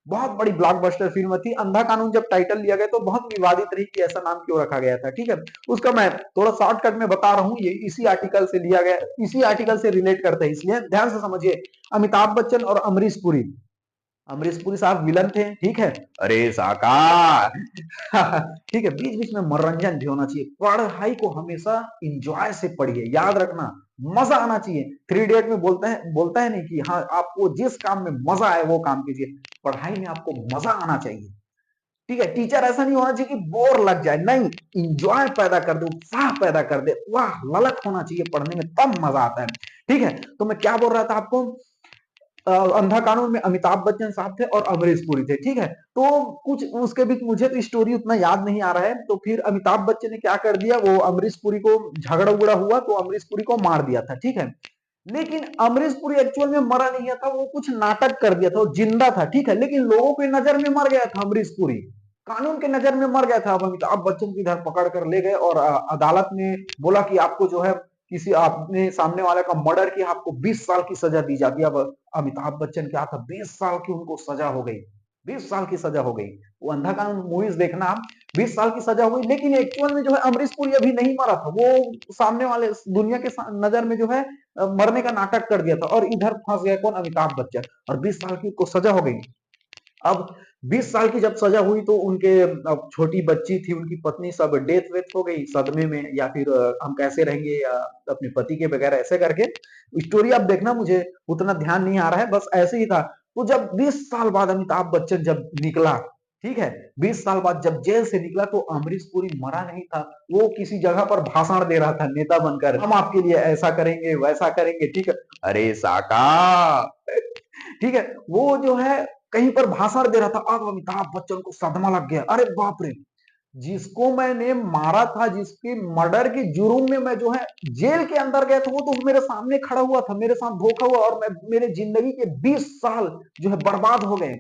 बहुत बड़ी ब्लॉकबस्टर फिल्म थी। अंधा कानून जब टाइटल लिया गया तो बहुत विवादित रही कि ऐसा नाम क्यों रखा गया था, ठीक है। उसका मैं थोड़ा शॉर्टकट में बता रहा हूँ, ये इसी आर्टिकल से लिया गया, इसी आर्टिकल से रिलेट करते हैं, इसलिए ध्यान से समझिए। अमिताभ बच्चन और अमरीश पुरी, अमरीश पुरी साहब विलन थे, ठीक है। अरे साकार ठीक है, बीच बीच में मनोरंजन भी होना चाहिए, पढ़ाई को हमेशा इंजॉय से पढ़िए, याद रखना, मजा आना चाहिए। 3 इडियट में बोलता है नहीं कि हाँ, आपको जिस काम में मजा आए वो काम कीजिए, पढ़ाई में आपको मजा आना चाहिए, ठीक है। टीचर ऐसा नहीं होना चाहिए कि बोर लग जाए, नहीं, इंजॉय पैदा कर दे, उत्साह पैदा कर दे, वाह, ललक होना चाहिए पढ़ने में, तब मजा आता है, ठीक है। तो मैं क्या बोल रहा था आपको, अंधा कानून में अमिताभ बच्चन साहब थे और अमरीश पुरी थे, ठीक है। तो कुछ उसके बीच मुझे तो स्टोरी उतना याद नहीं आ रहा है, तो फिर अमिताभ बच्चन ने क्या कर दिया, वो अमरीश पुरी को, झगड़ा उगड़ा हुआ तो अमरीश पुरी को मार दिया था, ठीक है। लेकिन अमरीश पुरी एक्चुअल में मरा नहीं था, वो कुछ नाटक कर दिया था, वो जिंदा था, ठीक है, लेकिन लोगों की नजर में मर गया था अमरीश पुरी, कानून के नजर में मर गया था। अब अमिताभ बच्चन की इधर पकड़ कर ले गए और अदालत ने बोला कि आपको जो है, किसी आपने सामने वाले का मर्डर किया, आपको 20 साल की सजा दी जाती है। अब अमिताभ बच्चन क्या था, 20 साल की उनको सजा हो गई, 20 साल की सजा हो गई। वो अंधा कानून मूवीज देखना आप, 20 साल की सजा हो गई, लेकिन एक्चुअल में जो है अमरीश पुरी अभी नहीं मरा था, वो सामने वाले दुनिया के नजर में जो है मरने का नाटक कर दिया था, और इधर फंस गया कौन, अमिताभ बच्चन, और 20 साल की को सजा हो गई। अब 20 साल की जब सजा हुई तो उनके, अब छोटी बच्ची थी, उनकी पत्नी, सब डेथ वेथ हो गई सदमे में, या फिर हम कैसे रहेंगे या अपने पति के बगैर, ऐसे करके स्टोरी आप देखना, मुझे उतना ध्यान नहीं आ रहा है, बस ऐसे ही था। तो जब 20 साल बाद अमिताभ बच्चन जब निकला, ठीक है, 20 साल बाद जब जेल से निकला, तो अमरीश पुरी मरा नहीं था, वो किसी जगह पर भाषण दे रहा था नेता बनकर, हम आपके लिए ऐसा करेंगे वैसा करेंगे, ठीक है। अरे साका ठीक है, वो जो है कहीं पर भाषण दे रहा था। अब अमिताभ बच्चन को सदमा लग गया, अरे बाप रे, जिसको मैंने मारा था, जिसके मर्डर के जुर्म में मैं जो है जेल के अंदर गया था, वो तो मेरे सामने खड़ा हुआ था, मेरे साथ धोखा हुआ, और मैं, मेरे जिंदगी के 20 साल जो है बर्बाद हो गए।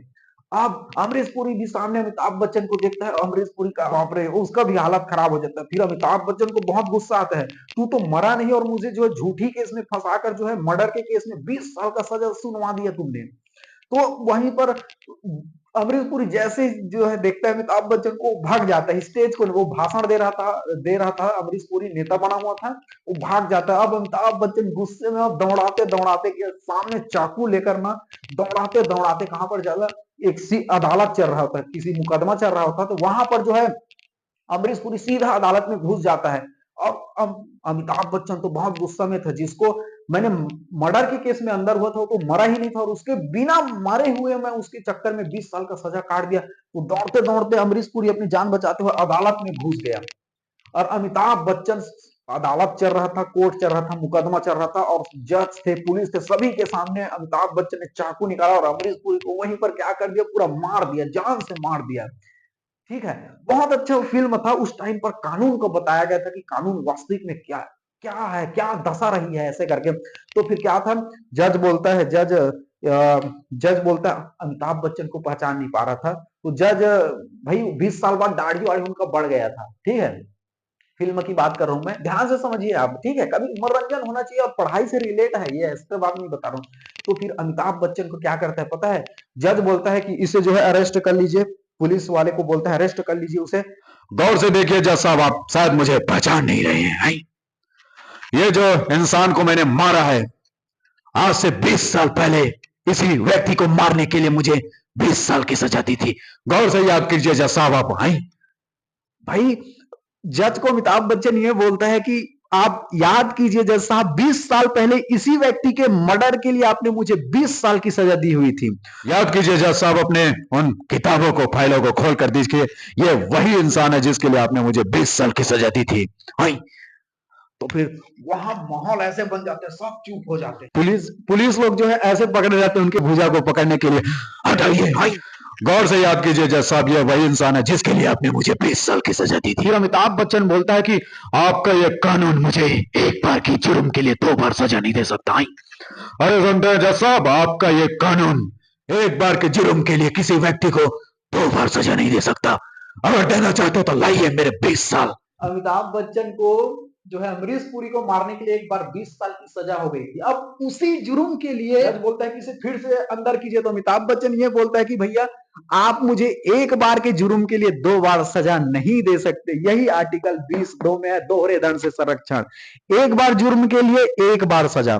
अब अमरीश पुरी भी सामने अमिताभ बच्चन को देखता है, अमरीश पुरी का, बाप रे, उसका भी हालत खराब हो जाता है। फिर अमिताभ बच्चन को बहुत गुस्सा आता है, तू तो मरा नहीं और मुझे जो है झूठी केस में फंसाकर जो है मर्डर के केस में 20 साल का सजा सुनवा दिया तुमने। तो वहीं पर अमरीश पुरी जैसे जो है देखता है अमिताभ बच्चन को, भाग जाता है स्टेज को, वो भाषण दे रहा था, अमरीश पुरी नेता बना हुआ था, वो भाग जाता है। अब अमिताभ बच्चन गुस्से में अब दौड़ाते दौड़ाते के सामने चाकू लेकर ना, दौड़ाते दौड़ाते कहां पर ज्यादा, एक सी अदालत चल रहा होता है, किसी मुकदमा चल रहा होता है, तो वहां पर जो है अमरीश पुरी सीधा अदालत में घुस जाता है। अब अमिताभ बच्चन तो बहुत गुस्सा में था, जिसको मैंने मर्डर के केस में अंदर हुआ था, वो तो मरा ही नहीं था, और उसके बिना मारे हुए मैं उसके चक्कर में 20 साल का सजा काट दिया। तो दौड़ते दौड़ते अमरीश पुरी अपनी जान बचाते हुए अदालत में घुस गया, और अमिताभ बच्चन, अदालत चल रहा था, कोर्ट चल रहा था, मुकदमा चल रहा था, और जज थे, पुलिस थे, सभी के सामने अमिताभ बच्चन ने चाकू निकाला और अमरीश पुरी को वहीं पर क्या कर दिया, पूरा मार दिया, जान से मार दिया, ठीक है। बहुत अच्छा फिल्म था, उस टाइम पर कानून को बताया गया था कि कानून वास्तविक में क्या क्या है, क्या दशा रही है, ऐसे करके। तो फिर क्या था, जज बोलता है, जज बोलता है, अमिताभ बच्चन को पहचान नहीं पा रहा था, तो जज, भाई 20 साल बाद दाढ़ी वाड़ी उनका बढ़ गया था, ठीक है, फिल्म की बात कर रहा हूं मैं, ध्यान से समझिए आप, ठीक है, कभी मनोरंजन होना चाहिए, और पढ़ाई से रिलेट है ये, ऐसे बात नहीं बता रहा हूं। तो फिर अमिताभ बच्चन को क्या करता है पता है, जज बोलता है कि इसे जो है अरेस्ट कर लीजिए, पुलिस वाले को बोलता है अरेस्ट कर लीजिए उसे। गौर से देखिए जज साहब, आप शायद मुझे पहचान नहीं रहे हैं, ये जो इंसान को मैंने मारा है, आज से 20 साल पहले इसी व्यक्ति को मारने के लिए मुझे 20 साल की सजा दी थी। गौर से याद कीजिए जज साहब, आप आए। भाई, जज को अमिताभ बच्चन ये बोलता है कि आप याद कीजिए जज साहब, 20 साल पहले इसी व्यक्ति के मर्डर के लिए आपने मुझे 20 साल की सजा दी हुई थी। याद कीजिए जज साहब, अपने उन किताबों को, फाइलों को खोल कर दीजिए, ये वही इंसान है जिसके लिए आपने मुझे 20 साल की सजा दी थी। तो फिर वहां माहौल ऐसे बन जाते हैं, सब चुप हो जाते हैं, पुलिस लोग जो है ऐसे पकड़े जाते हैं उनके भुजा को पकड़ने के लिए, हटाइए, गौर से याद कीजिए जज साहब, ये वही इंसान है जिसके लिए आपने मुझे 20 साल की सजा दी थी। अमिताभ बच्चन बोलता है कि आपका ये कानून मुझे एक बार की जुर्म के लिए 2 बार सजा नहीं दे सकता। अरे सुनते हैं जज साहब, आपका ये कानून एक बार के जुर्म के लिए किसी व्यक्ति को 2 बार सजा नहीं दे सकता। अगर देना चाहते हो तो लाइए मेरे 20 साल। अमिताभ बच्चन को जो है अमरीश पुरी को मारने के लिए एक बार 20 साल की सजा हो गई थी। अब उसी जुर्म के लिए जज बोलता है कि इसे फिर से अंदर कीजिए, तो अमिताभ बच्चन ये बोलता है कि भैया आप मुझे एक बार के जुर्म के लिए 2 बार सजा नहीं दे सकते। यही आर्टिकल 20(2) में है, दोहरे दंड से संरक्षण। एक बार जुर्म के लिए एक बार सजा,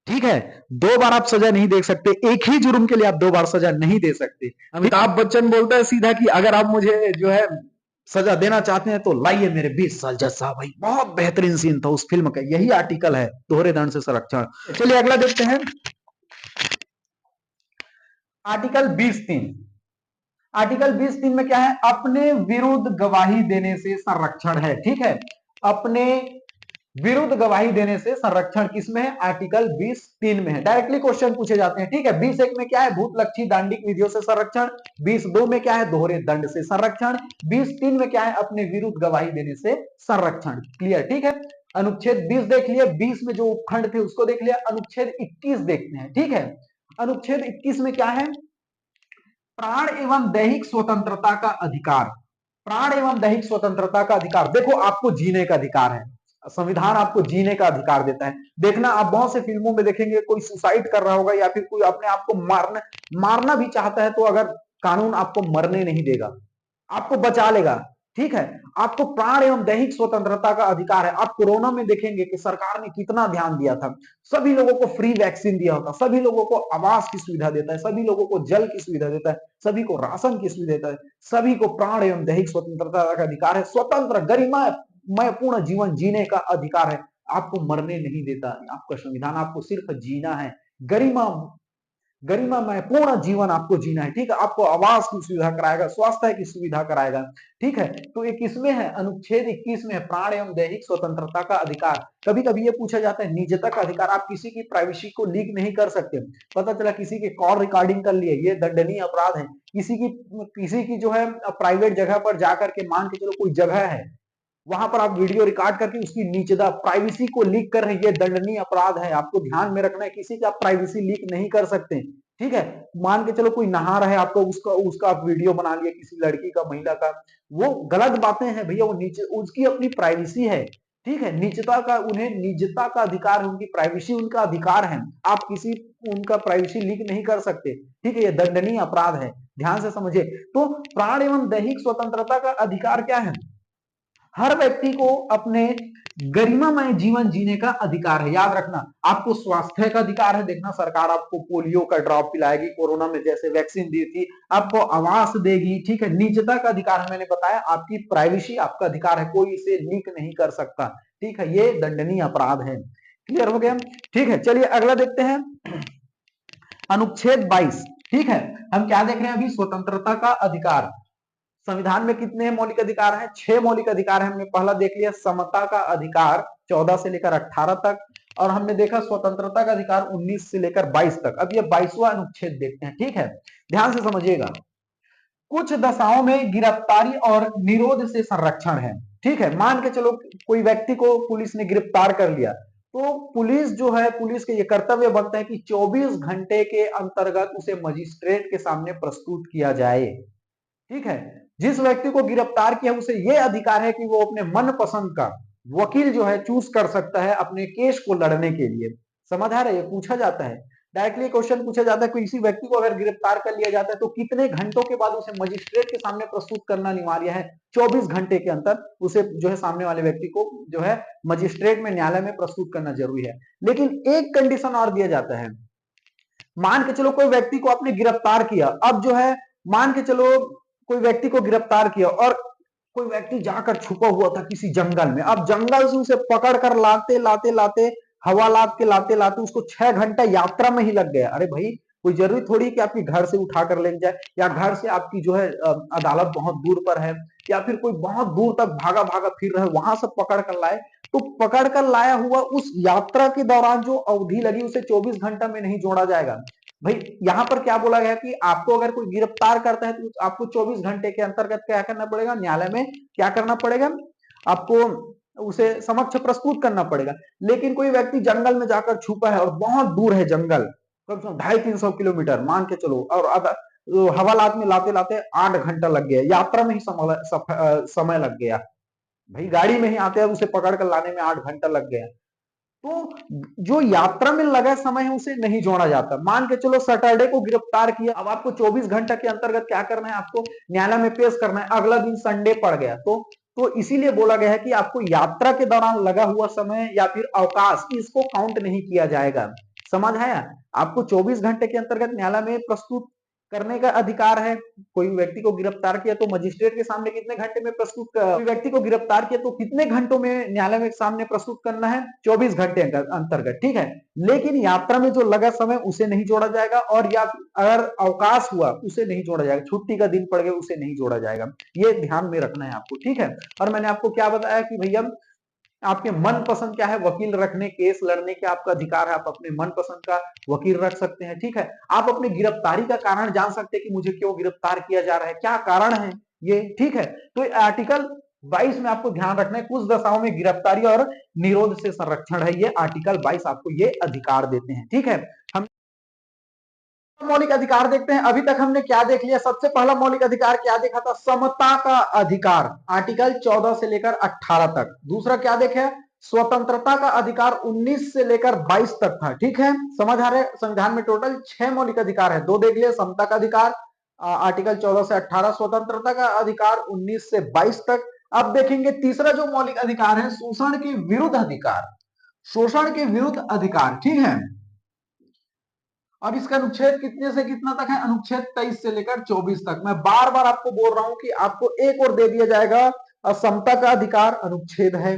ठीक है, 2 बार आप सजा नहीं दे सकते। एक ही जुर्म के लिए आप 2 बार सजा नहीं दे सकते। अमिताभ बच्चन बोलता है सीधा कि अगर आप मुझे जो है सजा देना चाहते हैं तो लाइए मेरे 20 साल। जज साहब भाई बहुत बेहतरीन सीन था उस फिल्म का, यही आर्टिकल है, दोहरे दंड से संरक्षण। चलिए अगला देखते हैं, आर्टिकल 20(3). आर्टिकल 20(3) में क्या है? अपने विरुद्ध गवाही देने से संरक्षण है, ठीक है। अपने विरुद्ध गवाही देने से संरक्षण किसमें है? आर्टिकल 20(3) में है। डायरेक्टली क्वेश्चन पूछे जाते हैं, ठीक है। 20(1) में क्या है? भूतलक्षी दांडिक विधियों से संरक्षण। 20(2) में क्या है? दोहरे दंड से संरक्षण। 20(3) में क्या है? अपने विरुद्ध गवाही देने से संरक्षण। क्लियर, ठीक है। अनुच्छेद 20 देख लिया, 20 में जो उपखंड थे उसको देख लिया। अनुच्छेद 21 देखते हैं, ठीक है। अनुच्छेद 21 में क्या है? प्राण एवं दैहिक स्वतंत्रता का अधिकार। प्राण एवं दैहिक स्वतंत्रता का अधिकार। देखो, आपको जीने का अधिकार है, संविधान आपको जीने का अधिकार देता है। देखना, आप बहुत से फिल्मों में देखेंगे कोई सुसाइड कर रहा होगा या फिर कोई अपने आप को मारना भी चाहता है, तो अगर कानून आपको मरने नहीं देगा, आपको बचा लेगा, ठीक है। आपको प्राण एवं दैहिक स्वतंत्रता का अधिकार है। आप कोरोना में देखेंगे कि सरकार ने कितना ध्यान दिया था, सभी लोगों को फ्री वैक्सीन दिया होता, सभी लोगों को आवास की सुविधा देता है, सभी लोगों को जल की सुविधा देता है, सभी को राशन की सुविधा देता है, सभी को प्राण एवं दैहिक स्वतंत्रता का अधिकार है। स्वतंत्र गरिमामय पूर्ण जीवन जीने का अधिकार है, आपको मरने नहीं देता आपका संविधान। आपको सिर्फ जीना है, गरिमामय पूर्ण जीवन आपको जीना है, ठीक है। आपको आवास की सुविधा कराएगा, स्वास्थ्य की सुविधा कराएगा, ठीक है। तो ये किसमें है? अनुच्छेद 21 में है, प्राण एवं दैहिक स्वतंत्रता का अधिकार। कभी कभी ये पूछा जाता है निजता का अधिकार। आप किसी की प्राइवेसी को लीक नहीं कर सकते। पता चला किसी के कॉल रिकॉर्डिंग कर लिए, ये दंडनीय अपराध है। किसी की जो है प्राइवेट जगह पर जाकर के, मान के चलो कोई जगह है, वहां पर आप वीडियो रिकॉर्ड करके उसकी निजता प्राइवेसी को लीक कर रहे हैं, ये दंडनीय अपराध है। आपको ध्यान में रखना है, किसी की आप प्राइवेसी लीक नहीं कर सकते, ठीक है। मान के चलो कोई नहा रहा है, आपको उसका आप वीडियो बना लिया, किसी लड़की का, महिला का, वो गलत बातें हैं भैया, वो नीचे उसकी अपनी प्राइवेसी है, ठीक है। निजता का, उन्हें निजता का अधिकार है, उनकी प्राइवेसी उनका अधिकार है। आप किसी उनका प्राइवेसी लीक नहीं कर सकते, ठीक है। ये दंडनीय अपराध है, ध्यान से समझिए। तो प्राण एवं दैहिक स्वतंत्रता का अधिकार क्या है? हर व्यक्ति को अपने गरिमामय जीवन जीने का अधिकार है। याद रखना, आपको स्वास्थ्य का अधिकार है। देखना, सरकार आपको पोलियो का ड्रॉप पिलाएगी, कोरोना में जैसे वैक्सीन दी थी, आपको आवास देगी, ठीक है। निजता का अधिकार है, मैंने बताया, आपकी प्राइवेसी आपका अधिकार है, कोई इसे लीक नहीं कर सकता, ठीक है। ये दंडनीय अपराध है। क्लियर हो गया, ठीक है। चलिए अगला देखते हैं, अनुच्छेद 22, ठीक है। हम क्या देख रहे हैं अभी? स्वतंत्रता का अधिकार। संविधान में कितने मौलिक अधिकार हैं? 6 मौलिक अधिकार हैं। हमने पहला देख लिया समता का अधिकार 14 से लेकर 18 तक, और हमने देखा स्वतंत्रता का अधिकार 19 से लेकर 22 तक। अब ये 22वां अनुच्छेद देखते हैं, ठीक है। ध्यान से समझिएगा। कुछ दशाओं में गिरफ्तारी और निरोध से संरक्षण है, ठीक है। मान के चलो कोई व्यक्ति को पुलिस ने गिरफ्तार कर लिया, तो पुलिस जो है, पुलिस के ये कर्तव्य बनता है कि 24 घंटे के अंतर्गत उसे मजिस्ट्रेट के सामने प्रस्तुत किया जाए, ठीक है। जिस व्यक्ति को गिरफ्तार किया उसे यह अधिकार है कि वो अपने मनपसंद का वकील जो है चूज कर सकता है अपने केस को लड़ने के लिए। समझ आ रहा है? ये पूछा जाता है, डायरेक्टली क्वेश्चन पूछा जाता है, किसी व्यक्ति को अगर गिरफ्तार कर लिया जाता है तो कितने घंटों के बाद उसे मजिस्ट्रेट के सामने प्रस्तुत करना अनिवार्य है? 24 घंटे के अंदर उसे जो है सामने वाले व्यक्ति को जो है मजिस्ट्रेट में, न्यायालय में प्रस्तुत करना जरूरी है। लेकिन एक कंडीशन और दिया जाता है। मान के चलो कोई व्यक्ति को आपने गिरफ्तार किया, अब जो है मान के चलो कोई व्यक्ति को गिरफ्तार किया और कोई व्यक्ति जाकर छुपा हुआ था किसी जंगल में। अब जंगल से उसे पकड़ कर लाते लाते लाते, हवालात के लाते लाते उसको 6 घंटा यात्रा में ही लग गया। अरे भाई, कोई जरूरी थोड़ी कि आपके घर से उठा कर ले जाए, या घर से आपकी जो है अदालत बहुत दूर पर है, या फिर कोई बहुत दूर तक भागा भागा फिर रहे, वहां से पकड़ कर लाए। तो पकड़ कर लाया हुआ उस यात्रा के दौरान जो अवधि लगी उसे 24 घंटा में नहीं जोड़ा जाएगा। भाई यहाँ पर क्या बोला गया कि आपको अगर कोई गिरफ्तार करता है तो आपको 24 घंटे के अंतर्गत क्या करना पड़ेगा, न्यायालय में क्या करना पड़ेगा, आपको उसे समक्ष प्रस्तुत करना पड़ेगा। लेकिन कोई व्यक्ति जंगल में जाकर छुपा है और बहुत दूर है जंगल, कम से कम 250-300 किलोमीटर मान के चलो, और हवालात में लाते लाते 8 घंटा लग गया, यात्रा में ही समय लग गया। भाई गाड़ी में ही आते हैं, उसे पकड़ कर लाने में 8 घंटा लग गया। तो जो यात्रा में लगा समय है उसे नहीं जोड़ा जाता। मान के चलो सैटरडे को गिरफ्तार किया, अब आपको 24 घंटा के अंतर्गत क्या करना है, आपको न्यायालय में पेश करना है। अगला दिन संडे पड़ गया तो इसीलिए बोला गया है कि आपको यात्रा के दौरान लगा हुआ समय या फिर अवकाश, इसको काउंट नहीं किया जाएगा। समझ आया? आपको 24 घंटे के अंतर्गत न्यायालय में प्रस्तुत करने का अधिकार है। कोई व्यक्ति को गिरफ्तार किया तो मजिस्ट्रेट के सामने कितने घंटे में प्रस्तुत कोई व्यक्ति को गिरफ्तार किया तो कितने घंटों में न्यायालय में सामने प्रस्तुत करना है, 24 घंटे अंतर्गत, ठीक है। लेकिन यात्रा में जो लगा समय उसे नहीं जोड़ा जाएगा, और या अगर अवकाश हुआ उसे नहीं जोड़ा जाएगा, छुट्टी का दिन पड़ गया उसे नहीं जोड़ा जाएगा। ये ध्यान में रखना है आपको, ठीक है। और मैंने आपको क्या बताया कि भैया आपके मनपसंद क्या है, वकील रखने, केस लड़ने के आपका अधिकार है, आप अपने मनपसंद का वकील रख सकते हैं, ठीक है। आप अपनी गिरफ्तारी का कारण जान सकते हैं कि मुझे क्यों गिरफ्तार किया जा रहा है, क्या कारण है ये, ठीक है। तो आर्टिकल 22 में आपको ध्यान रखना है, कुछ दशाओं में गिरफ्तारी और निरोध से संरक्षण है, ये आर्टिकल 22 आपको ये अधिकार देते हैं, ठीक है। हम मौलिक अधिकार देखते हैं। अभी तक हमने क्या देख लिया, सबसे पहला मौलिक अधिकार क्या देखा था, समता का अधिकार, आर्टिकल 14 से लेकर 18 तक। दूसरा क्या देखे, स्वतंत्रता का अधिकार 19 से लेकर 22 तक था, ठीक है। समझ आ रहे, संविधान में टोटल 6 मौलिक अधिकार है, 2 देख लिए, समता का अधिकार आर्टिकल 14 से 18, स्वतंत्रता का अधिकार 19 से 22 तक। अब देखेंगे तीसरा जो मौलिक अधिकार है, शोषण के विरुद्ध अधिकार, शोषण के विरुद्ध अधिकार, ठीक है। अब इसका अनुच्छेद कितने से कितना तक है, अनुच्छेद 23 से लेकर 24 तक। मैं बार बार आपको बोल रहा हूं कि आपको एक और दे दिया जाएगा, समता का अधिकार अनुच्छेद है,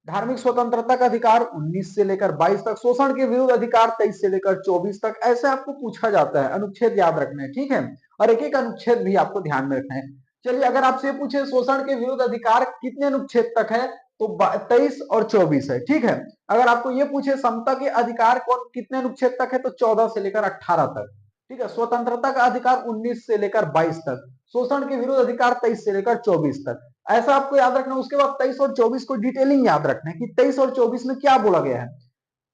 धार्मिक स्वतंत्रता का अधिकार 19 से लेकर 22 तक, शोषण के विरुद्ध अधिकार 23 से लेकर 24 तक। ऐसे आपको पूछा जाता है, अनुच्छेद याद रखना है, ठीक है। और एक एक अनुच्छेद भी आपको ध्यान में रखना है। चलिए अगर आपसे पूछे शोषण के विरुद्ध अधिकार कितने अनुच्छेद तक है, तो 23 और 24 है, ठीक है। अगर आपको ये पूछे समता के अधिकार कौन कितने अनुच्छेद तक है, तो 14 से लेकर 18 तक, ठीक है। स्वतंत्रता का अधिकार 19 से लेकर 22 तक, शोषण के विरुद्ध अधिकार 23 से लेकर 24 तक। ऐसा आपको याद रखना। उसके बाद 23 और 24 को डिटेलिंग याद रखना है कि 23 और 24 में क्या बोला गया है।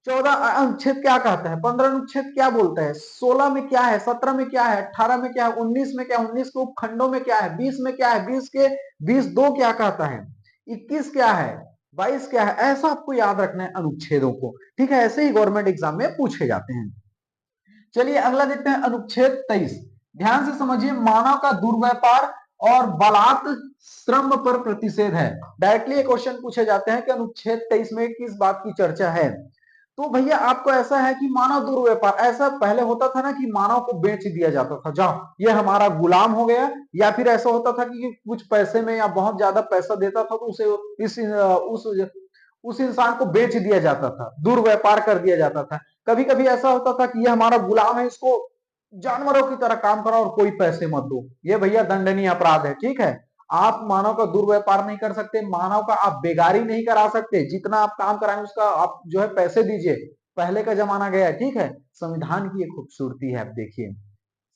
14 अनुच्छेद क्या कहता है, 15 अनुच्छेद क्या बोलता है, 16 में क्या है, 17 में क्या है, 18 में क्या है, 19 में क्या है, 19 के उपखंडों में क्या है, 20 में क्या है, 20 के 20(2) क्या कहता है, 21 क्या है, 22 क्या है। ऐसा आपको याद रखना है अनुच्छेदों को, ठीक है। ऐसे ही गवर्नमेंट एग्जाम में पूछे जाते हैं। चलिए अगला देखते हैं अनुच्छेद 23। ध्यान से समझिए, मानव का दुर्व्यापार और बलात् श्रम पर प्रतिषेध है। डायरेक्टली ये क्वेश्चन पूछे जाते हैं कि अनुच्छेद 23 में किस बात की चर्चा है। तो भैया आपको ऐसा है कि मानव दुर्व्यापार, ऐसा पहले होता था ना कि मानव को बेच दिया जाता था, जाओ ये हमारा गुलाम हो गया, या फिर ऐसा होता था कि कुछ पैसे में या बहुत ज्यादा पैसा देता था तो उसे उस इंसान को बेच दिया जाता था, दुर्व्यापार कर दिया जाता था। कभी कभी ऐसा होता था कि ये हमारा गुलाम है, इसको जानवरों की तरह काम करो और कोई पैसे मत दो, ये भैया दंडनीय अपराध है, ठीक है। आप मानव का दुर्व्यापार नहीं कर सकते, मानव का आप बेगारी नहीं करा सकते, जितना आप काम कराएंगे उसका आप जो है पैसे दीजिए। पहले का जमाना गया है, ठीक है। संविधान की एक खूबसूरती है, आप देखिए,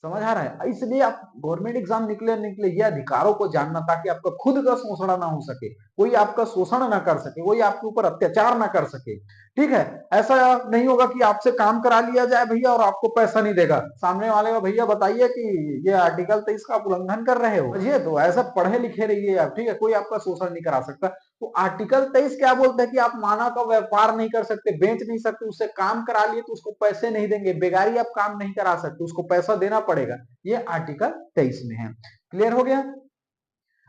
समझ आ रहा है। इसलिए आप गवर्नमेंट एग्जाम निकले ये अधिकारों को जानना, ताकि आपका खुद का शोषण ना हो सके, कोई आपका शोषण ना कर सके, कोई आपके ऊपर अत्याचार ना कर सके, ठीक है। ऐसा नहीं होगा कि आपसे काम करा लिया जाए भैया और आपको पैसा नहीं देगा सामने वाले का, भैया बताइए कि ये आर्टिकल 23 का आप उल्लंघन कर रहे हो, समझिए। तो ऐसा पढ़े लिखे रहिए आप, ठीक है। कोई आपका शोषण नहीं करा सकता। तो आर्टिकल 23 क्या बोलता है कि आप मानव का व्यापार नहीं कर सकते, बेच नहीं सकते, उससे काम करा लिए तो उसको पैसे नहीं देंगे, बेगारी आप काम नहीं करा सकते, उसको पैसा देना पड़ेगा। ये आर्टिकल 23 में है। क्लियर हो गया।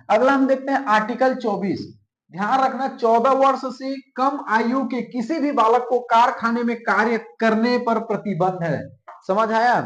अगला हम देखते हैं आर्टिकल 24। ध्यान रखना, 14 वर्ष से कम आयु के किसी भी बालक को कारखाने में कार्य करने पर प्रतिबंध है। समझ आया।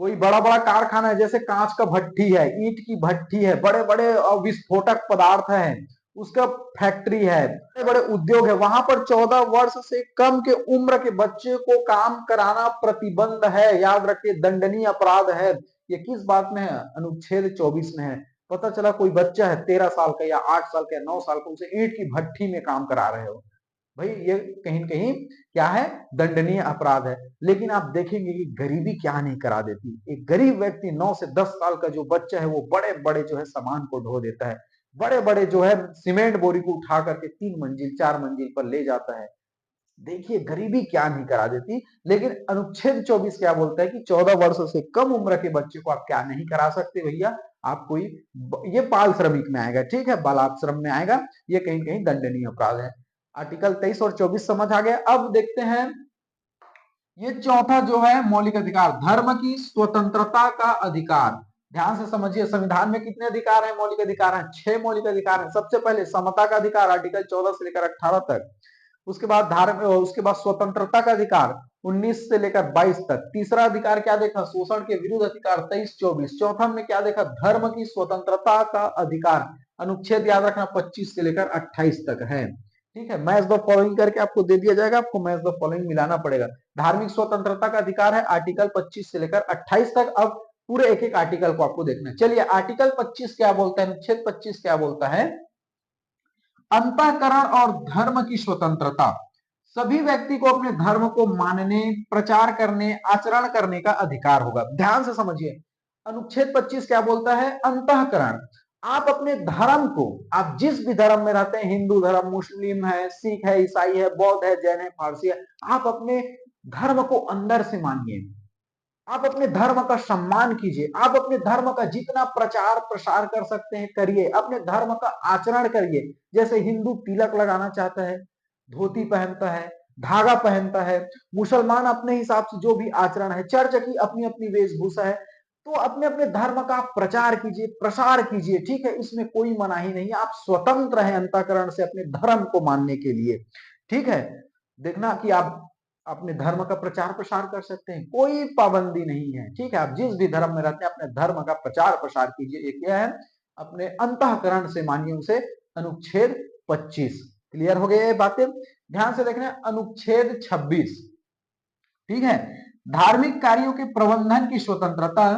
कोई बड़ा बड़ा कारखाना है, जैसे कांच का भट्ठी है, ईंट की भट्ठी है, बड़े बड़े विस्फोटक पदार्थ है, उसका फैक्ट्री है, बड़े बड़े उद्योग है, वहां पर 14 वर्ष से कम के उम्र के बच्चे को काम कराना प्रतिबंध है। याद रखिए, दंडनीय अपराध है। ये किस बात में है, अनुच्छेद 24 में है। पता चला कोई बच्चा है 13 साल का या 8 साल का या 9 साल का, उसे ईंट की भट्ठी में काम करा रहे हो, भाई ये कहीं न कहीं क्या है, दंडनीय अपराध है। लेकिन आप देखेंगे कि गरीबी क्या नहीं करा देती। एक गरीब व्यक्ति 9 से 10 साल का जो बच्चा है वो बड़े-बड़े जो है सामान को ढो देता है। बड़े-बड़े जो है सीमेंट बोरी को उठा करके 3 मंजिल 4 मंजिल पर ले जाता है। देखिए गरीबी क्या नहीं करा देती। लेकिन अनुच्छेद 24 क्या बोलता है कि 14 वर्षों से कम उम्र के बच्चे को आप क्या नहीं करा सकते भैया, आप कोई ये बाल श्रमिक में आएगा, ठीक है, बालाश्रम में आएगा। ये कहीं कहीं दंडनीय अपराध है। आर्टिकल 23 और 24 समझ आ गया। अब देखते हैं ये चौथा जो है मौलिक अधिकार, धर्म की स्वतंत्रता का अधिकार। ध्यान से समझिए, संविधान में कितने अधिकार हैं, मौलिक अधिकार हैं, 6 मौलिक अधिकार हैं। सबसे पहले समता का अधिकार, आर्टिकल 14 से लेकर 18 तक। उसके बाद उसके बाद स्वतंत्रता का अधिकार 19 से लेकर 22 तक। तीसरा अधिकार क्या देखा, शोषण के विरुद्ध अधिकार 23-24। चौथा में क्या देखा, धर्म की स्वतंत्रता का अधिकार, अनुच्छेद याद रखना 25 से लेकर 28 तक है। ठीक है, मैच द फॉलोइंग करके आपको दे दिया जाएगा, आपको मैच द फॉलोइंग मिलाना पड़ेगा। धार्मिक स्वतंत्रता का अधिकार है आर्टिकल 25 से लेकर 28 तक। अब पूरे एक एक आर्टिकल को आपको देखना है। चलिए आर्टिकल 25 क्या बोलता है, अनुच्छेद 25 क्या बोलता है, अंतःकरण और धर्म की स्वतंत्रता। सभी व्यक्ति को अपने धर्म को मानने, प्रचार करने, आचरण करने का अधिकार होगा। ध्यान से समझिए, अनुच्छेद 25 क्या बोलता है, अंतःकरण। आप अपने धर्म को, आप जिस भी धर्म में रहते हैं, हिंदू धर्म, मुस्लिम है, सिख है, ईसाई है, बौद्ध है, जैन है, फारसी है, आप अपने धर्म को अंदर से मानिए। आप अपने धर्म का सम्मान कीजिए। आप अपने धर्म का जितना प्रचार प्रसार कर सकते हैं करिए। अपने धर्म का आचरण करिए। जैसे हिंदू तिलक लगाना चाहता है, धोती पहनता है, धागा पहनता है। मुसलमान अपने हिसाब से जो भी आचरण है, चर्च की अपनी अपनी वेशभूषा है। तो अपने अपने धर्म का प्रचार कीजिए, प्रसार कीजिए, ठीक है, इसमें कोई मनाही नहीं है। आप स्वतंत्र हैं अंतःकरण से अपने धर्म को मानने के लिए, ठीक है। देखना कि आप अपने धर्म का प्रचार प्रसार कर सकते हैं, कोई पाबंदी नहीं है, ठीक है। आप जिस भी धर्म में रहते हैं अपने धर्म का प्रचार प्रसार कीजिए। ये क्या है, अपने अंतःकरण से मानिए उसे। अनुच्छेद 25 क्लियर हो गया ये बातें। ध्यान से देखना, अनुच्छेद 26, ठीक है, धार्मिक कार्यों के प्रबंधन की स्वतंत्रता,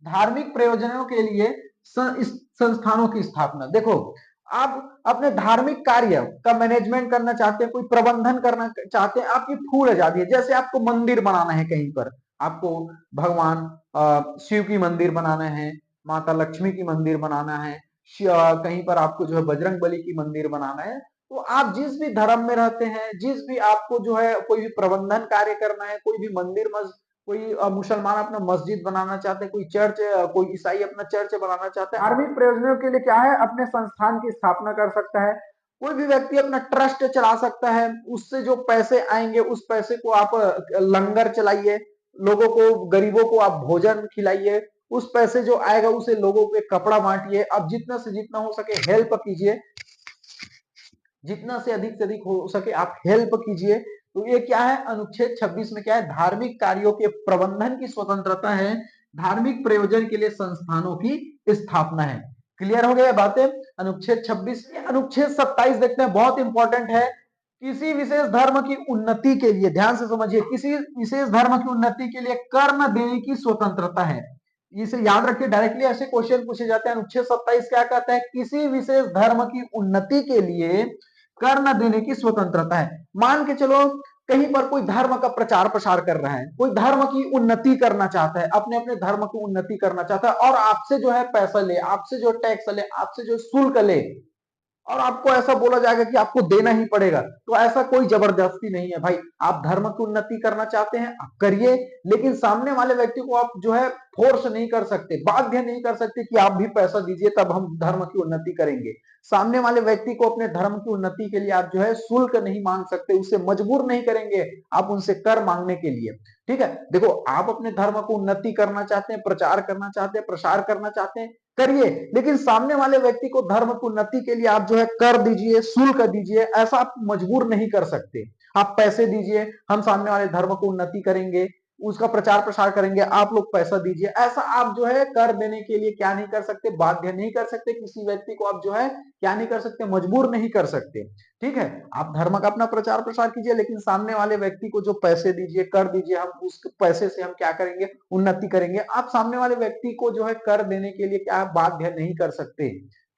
धार्मिक प्रयोजनों के लिए संस्थानों की स्थापना। देखो आप अपने धार्मिक कार्य का मैनेजमेंट करना चाहते हैं, कोई प्रबंधन करना चाहते हैं, आपकी फुल आजादी है। जैसे आपको मंदिर बनाना है, कहीं पर आपको भगवान शिव की मंदिर बनाना है, माता लक्ष्मी की मंदिर बनाना है, कहीं पर आपको जो है बजरंग बली की मंदिर बनाना है, तो आप जिस भी धर्म में रहते हैं, जिस भी आपको जो है कोई भी प्रबंधन कार्य करना है, कोई भी मंदिर कोई मुसलमान अपना मस्जिद बनाना चाहते हैं, कोई चर्च, कोई ईसाई अपना चर्च बनाना चाहते हैं, धार्मिक प्रयोजनों के लिए क्या है, अपने संस्थान की स्थापना कर सकता है। कोई भी व्यक्ति अपना ट्रस्ट चला सकता है, उससे जो पैसे आएंगे उस पैसे को आप लंगर चलाइए, लोगों को, गरीबों को आप भोजन खिलाइए, उस पैसे जो आएगा उसे लोगों पे कपड़ा बांटिए। अब जितना से जितना हो सके हेल्प कीजिए, जितना से अधिक हो सके आप हेल्प कीजिए। तो ये क्या है, अनुच्छेद 26 में क्या है, धार्मिक कार्यों के प्रबंधन की स्वतंत्रता है, धार्मिक प्रयोजन के लिए संस्थानों की स्थापना है। क्लियर हो गया बातें। अनुच्छेद 26। अनुच्छेद 27 देखते हैं, बहुत इंपॉर्टेंट है। किसी विशेष धर्म की उन्नति के लिए, ध्यान से समझिए, किसी विशेष धर्म की उन्नति के लिए कर न देने की स्वतंत्रता है। इसे याद रखिए, डायरेक्टली ऐसे क्वेश्चन पूछे जाते हैं। अनुच्छेद 27 क्या कहता है, किसी विशेष धर्म की उन्नति के लिए कर न देने की स्वतंत्रता है। मान के चलो कहीं पर कोई धर्म का प्रचार प्रसार कर रहा है, कोई धर्म की उन्नति करना चाहता है, अपने अपने धर्म की उन्नति करना चाहता है, और आपसे जो है पैसा ले, आपसे जो टैक्स ले, आपसे जो शुल्क ले, और आपको ऐसा बोला जाएगा कि आपको देना ही पड़ेगा, तो ऐसा कोई जबरदस्ती नहीं है भाई। आप धर्म की उन्नति करना चाहते हैं आप करिए, लेकिन सामने वाले व्यक्ति को आप जो है फोर्स नहीं कर सकते, बाध्य नहीं कर सकते कि आप भी पैसा दीजिए तब हम धर्म की उन्नति करेंगे। सामने वाले व्यक्ति को अपने धर्म की उन्नति के लिए आप जो है शुल्क नहीं मांग सकते, उसे मजबूर नहीं करेंगे आप उनसे कर मांगने के लिए, ठीक है। देखो आप अपने धर्म को उन्नति करना चाहते हैं, प्रचार करना चाहते हैं, प्रसार करना चाहते हैं, करिए, लेकिन सामने वाले व्यक्ति को धर्म की उन्नति के लिए आप जो है कर दीजिए, शुल्क दीजिए, ऐसा आप मजबूर नहीं कर सकते। आप पैसे दीजिए, हम सामने वाले धर्म को उन्नति करेंगे, उसका प्रचार प्रसार करेंगे, आप लोग पैसा दीजिए, ऐसा आप जो है कर देने के लिए क्या नहीं कर सकते, बाध्य नहीं कर सकते। किसी व्यक्ति को आप जो है क्या नहीं कर सकते, मजबूर नहीं कर सकते, ठीक है। आप धर्म का अपना प्रचार प्रसार कीजिए, लेकिन सामने वाले व्यक्ति को जो पैसे दीजिए, कर दीजिए, हम उस पैसे से हम क्या करेंगे, उन्नति करेंगे। आप सामने वाले व्यक्ति को जो है कर देने के लिए क्या बाध्य नहीं कर सकते,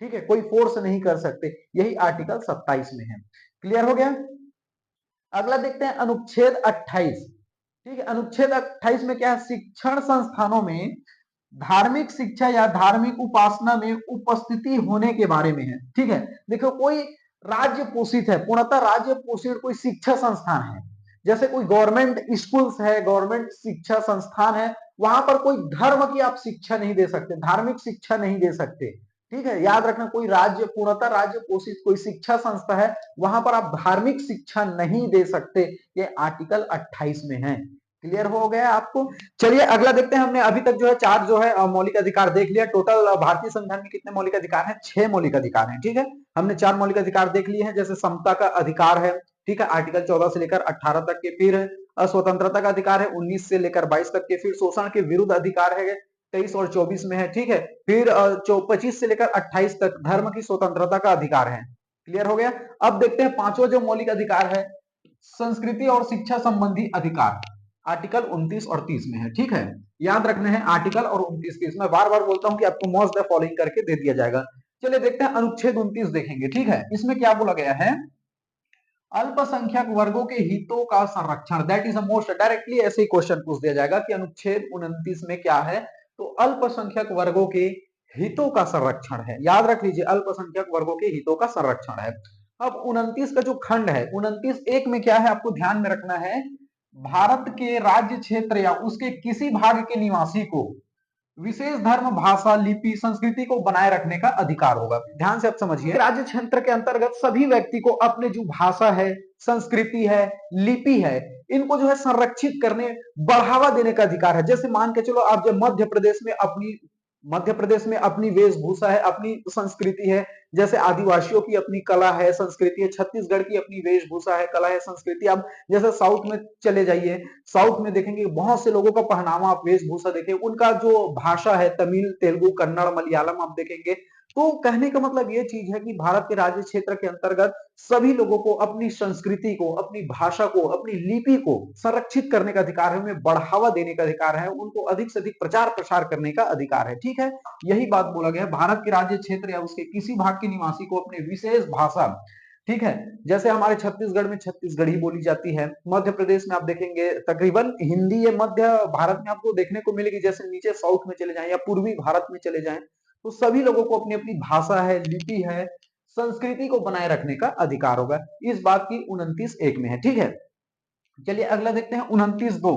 ठीक है, कोई फोर्स नहीं कर सकते। यही आर्टिकल 27 में है। क्लियर हो गया। अगला देखते हैं अनुच्छेद 28। ठीक है, अनुच्छेद 28 में क्या है, शिक्षण संस्थानों में धार्मिक शिक्षा या धार्मिक उपासना में उपस्थिति होने के बारे में है। ठीक है, देखो कोई राज्य पोषित है, पूर्णतः राज्य पोषित कोई शिक्षा संस्थान है, जैसे कोई गवर्नमेंट स्कूल्स है, गवर्नमेंट शिक्षा संस्थान है, वहां पर कोई धर्म की आप शिक्षा नहीं दे सकते, धार्मिक शिक्षा नहीं दे सकते। ठीक है, याद रखना, कोई राज्य पूर्णतः राज्य पोषित कोई शिक्षा संस्था है, वहां पर आप धार्मिक शिक्षा नहीं दे सकते। ये आर्टिकल 28 में है। क्लियर हो गया आपको? चलिए अगला देखते हैं। हमने अभी तक जो है चार जो है मौलिक अधिकार देख लिया। टोटल भारतीय संविधान में कितने मौलिक अधिकार हैं? 6 मौलिक अधिकार हैं। ठीक है, हमने 4 मौलिक अधिकार देख लिए हैं, जैसे समता का अधिकार है, ठीक है, आर्टिकल 14 से लेकर 18 तक के, फिर स्वतंत्रता का अधिकार है 19 से लेकर 22 तक के, फिर शोषण के विरुद्ध अधिकार है 23 और 24 में है। ठीक है, फिर 25 से लेकर 28 तक धर्म की स्वतंत्रता का अधिकार है। क्लियर हो गया? अब देखते हैं पांचवा जो मौलिक अधिकार है, संस्कृति और शिक्षा संबंधी अधिकार, आर्टिकल 29 और 30 में है। ठीक है, याद रखने हैं आर्टिकल और 29 30। मैं बार बार बोलता हूं कि आपको मोस्ट द फॉलोइंग करके दे दिया जाएगा। चलिए देखते हैं अनुच्छेद 29 देखेंगे। ठीक है, इसमें क्या बोला गया है, अल्पसंख्यक वर्गों के हितों का संरक्षण। That is a most directly ऐसे ही क्वेश्चन पूछ दिया जाएगा कि अनुच्छेद 29 में क्या है, तो अल्पसंख्यक वर्गों के हितों का संरक्षण है। याद रख लीजिए, अल्पसंख्यक वर्गों के हितों का संरक्षण है। अब 29 का जो खंड है, 29(1) में क्या है आपको ध्यान में रखना है, भारत के राज्य क्षेत्र या उसके किसी भाग के निवासी को विशेष धर्म, भाषा, लिपि, संस्कृति को बनाए रखने का अधिकार होगा। ध्यान से आप समझिए, राज्य क्षेत्र के अंतर्गत सभी व्यक्ति को अपने जो भाषा है, संस्कृति है, लिपि है, इनको जो है संरक्षित करने, बढ़ावा देने का अधिकार है। जैसे मान के चलो, आप जब मध्य प्रदेश में अपनी वेशभूषा है, अपनी संस्कृति है, जैसे आदिवासियों की अपनी कला है, संस्कृति है, छत्तीसगढ़ की अपनी वेशभूषा है, कला है, संस्कृति। आप जैसे साउथ में चले जाइए, साउथ में देखेंगे बहुत से लोगों का पहनावा, आप वेशभूषा देखें, उनका जो भाषा है, तमिल, तेलुगु, कन्नड़, मलयालम आप देखेंगे। तो कहने का मतलब ये चीज है कि भारत के राज्य क्षेत्र के अंतर्गत सभी लोगों को अपनी संस्कृति को, अपनी भाषा को, अपनी लिपि को संरक्षित करने का अधिकार है, उन्हें बढ़ावा देने का अधिकार है, उनको अधिक से अधिक प्रचार प्रसार करने का अधिकार है। ठीक है, यही बात बोला गया है। भारत के राज्य क्षेत्र या उसके किसी भाग के निवासी को अपने विशेष भाषा, ठीक है, जैसे हमारे छत्तीसगढ़ में छत्तीसगढ़ी बोली जाती है, मध्य प्रदेश में आप देखेंगे तकरीबन हिंदी, ये मध्य भारत में आपको देखने को मिलेगी। जैसे नीचे साउथ में चले जाएं या पूर्वी भारत में चले जाएं, तो सभी लोगों को अपनी अपनी भाषा है, लिपि है, संस्कृति को बनाए रखने का अधिकार होगा। इस बात की 29(1) में है। ठीक है, चलिए अगला देखते हैं 29(2)।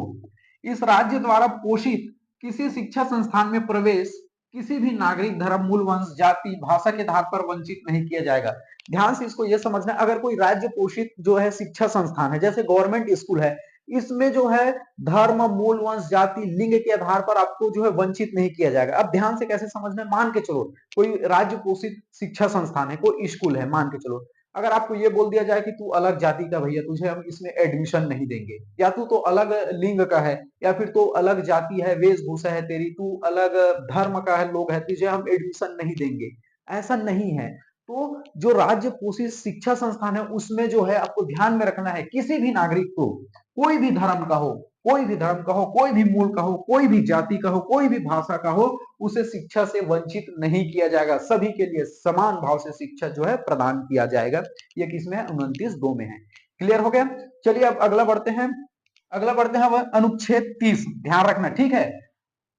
इस राज्य द्वारा पोषित किसी शिक्षा संस्थान में प्रवेश किसी भी नागरिक धर्म, मूल वंश, जाति, भाषा के आधार पर वंचित नहीं किया जाएगा। ध्यान से इसको यह समझना, अगर कोई राज्य पोषित जो है शिक्षा संस्थान है, जैसे गवर्नमेंट स्कूल है, इसमें जो है धर्म, मूल वंश, जाति, लिंग के आधार पर आपको जो है वंचित नहीं किया जाएगा। अब ध्यान से कैसे समझना है, मान के चलो कोई राज्य पोषित शिक्षा संस्थान है, कोई स्कूल है, मान के चलो, अगर आपको ये बोल दिया जाए कि तू अलग जाति का भैया, तुझे हम इसमें एडमिशन नहीं देंगे, या तू तो अलग लिंग का है, या फिर तो अलग जाति है, वेशभूषा है तेरी, तू अलग धर्म का है, लोग है, तुझे हम एडमिशन नहीं देंगे, ऐसा नहीं है। तो जो राज्य पोषित शिक्षा संस्थान है, उसमें जो है आपको ध्यान में रखना है, किसी भी नागरिक को, कोई भी धर्म का हो, कोई भी धर्म का हो, कोई भी मूल का हो, कोई भी जाति का हो, कोई भी भाषा का हो, उसे शिक्षा से वंचित नहीं किया जाएगा। सभी के लिए समान भाव से शिक्षा जो है प्रदान किया जाएगा। ये किसमें है? 29(2) में है। क्लियर हो गया? चलिए अब अगला बढ़ते हैं। अब अनुच्छेद 30, ध्यान रखना, ठीक है,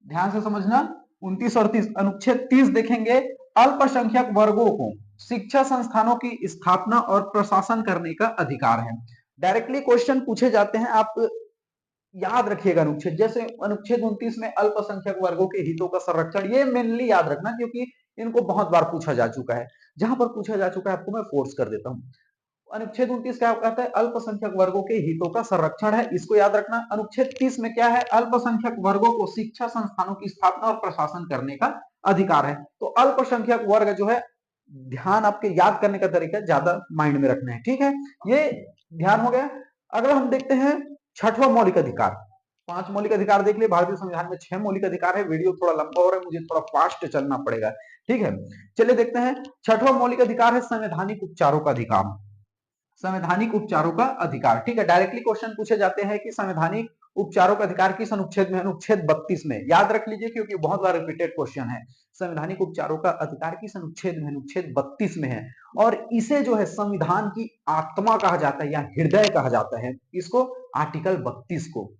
ध्यान से समझना। 29 और 30, अनुच्छेद 30 देखेंगे, अल्पसंख्यक वर्गों को शिक्षा संस्थानों की स्थापना और प्रशासन करने का अधिकार है। डायरेक्टली क्वेश्चन पूछे जाते हैं, आप याद रखिएगा अनुच्छेद, जैसे अनुच्छेद 29 में अल्पसंख्यक वर्गों के हितों का संरक्षण, ये मेनली याद रखना क्योंकि इनको बहुत बार पूछा जा चुका है। जहां पर पूछा जा चुका है आपको मैं फोर्स कर देता हूं। अनुच्छेद 29 क्या कहता है? अल्पसंख्यक वर्गों के हितों का संरक्षण है, इसको याद रखना। अनुच्छेद 30 में क्या है? अल्पसंख्यक वर्गों को शिक्षा संस्थानों की स्थापना और प्रशासन करने का अधिकार है। तो अल्पसंख्यक वर्ग जो है, ध्यान आपके याद करने का तरीका ज्यादा माइंड में रखना है, ठीक है, ये ध्यान हो गया। अगला हम देखते हैं छठवां मौलिक अधिकार। 5 मौलिक अधिकार देख लिए, भारतीय संविधान में 6 मौलिक अधिकार है। वीडियो थोड़ा लंबा हो रहा है, मुझे थोड़ा फास्ट चलना पड़ेगा, ठीक है। चलिए देखते हैं, छठवां मौलिक अधिकार है संवैधानिक उपचारों का अधिकार। संवैधानिक उपचारों का अधिकार, ठीक है, डायरेक्टली क्वेश्चन पूछे जाते हैं कि संवैधानिक उपचारों का अधिकार किस अनुच्छेद में है? अनुच्छेद 32 में। याद रख लीजिए क्योंकि बहुत बार रिपीटेड क्वेश्चन है। संवैधानिक उपचारों का अधिकार किस अनुच्छेद में? अनुच्छेद 32 में है। और इसे जो है संविधान की आत्मा कहा जाता है या हृदय कहा जाता है। इसको आर्टिकल 32 को।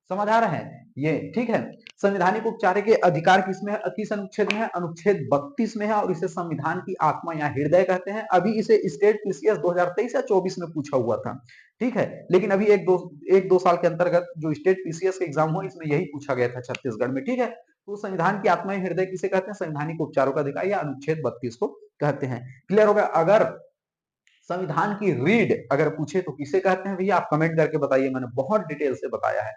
समझ आ रहा है ये? ठीक है। संवैधानिक उपचार के अधिकार किसमें है? किस अनुच्छेद में है? अनुच्छेद 32 में है और इसे संविधान की आत्मा या हृदय कहते हैं। अभी इसे स्टेट पीसीएस 2023 या 24 में पूछा हुआ था। ठीक है, लेकिन अभी एक दो साल के अंतर्गत जो स्टेट पीसीएस का एग्जाम हुआ इसमें यही पूछा गया था छत्तीसगढ़ में। ठीक है, तो संविधान की आत्मा या हृदय किसे कहते हैं? संवैधानिक उपचारों का अधिकार या अनुच्छेद 32 को कहते हैं। क्लियर होगा? अगर संविधान की रीड अगर पूछे तो किसे कहते हैं भैया? आप कमेंट करके बताइए, मैंने बहुत डिटेल से बताया है।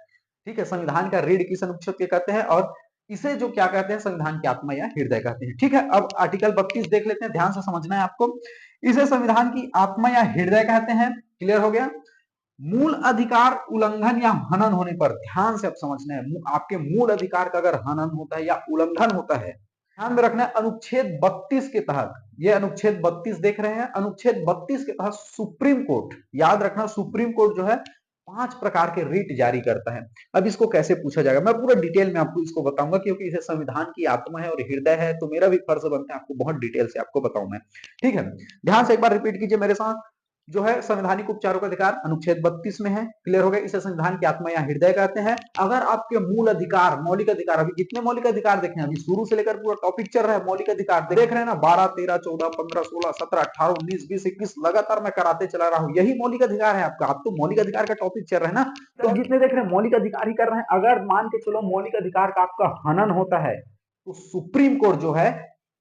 ठीक है, संविधान का रीड किस अनुच्छेद के कहते हैं और इसे जो क्या कहते हैं? संविधान की आत्मा या हृदय कहते हैं। ठीक है, अब आर्टिकल 32 देख लेते हैं, ध्यान से समझना है आपको। इसे संविधान की आत्मा या हृदय कहते हैं। क्लियर हो गया? मूल अधिकार उल्लंघन या हनन होने पर, ध्यान से आप समझना है, आपके मूल अधिकार का अगर हनन होता है या उल्लंघन होता है, ध्यान में रखना है अनुच्छेद 32 के तहत, ये अनुच्छेद 32 देख रहे हैं, अनुच्छेद 32 के तहत सुप्रीम कोर्ट, याद रखना सुप्रीम कोर्ट जो है 5 प्रकार के रिट जारी करता है। अब इसको कैसे पूछा जाएगा मैं पूरा डिटेल में आपको इसको बताऊंगा, क्योंकि इसे संविधान की आत्मा है और हृदय है, तो मेरा भी फर्ज बनता है आपको बहुत डिटेल से आपको बताऊं मैं। ठीक है, ध्यान से एक बार रिपीट कीजिए मेरे साथ। जो है संवैधानिक उपचारों का अधिकार अनुच्छेद 32 में है। क्लियर हो गया? इसे संविधान की आत्मा या हृदय कहते हैं। अगर आपके मूल अधिकार, मौलिक अधिकार, अभी कितने मौलिक अधिकार देखे हैं? अभी शुरू से लेकर पूरा टॉपिक चल रहा है, मौलिक अधिकार देख रहे हैं ना, 12 13 14 15 16 17 18 19 20 21 लगातार मैं कराते चला रहा हूं। यही मौलिक अधिकार है आपका। आप तो मौलिक अधिकार का टॉपिक चल रहा है ना, तो जितने देख रहे हैं मौलिक अधिकार ही कर रहे हैं। अगर मान के चलो मौलिक अधिकार का आपका हनन होता है तो सुप्रीम कोर्ट जो है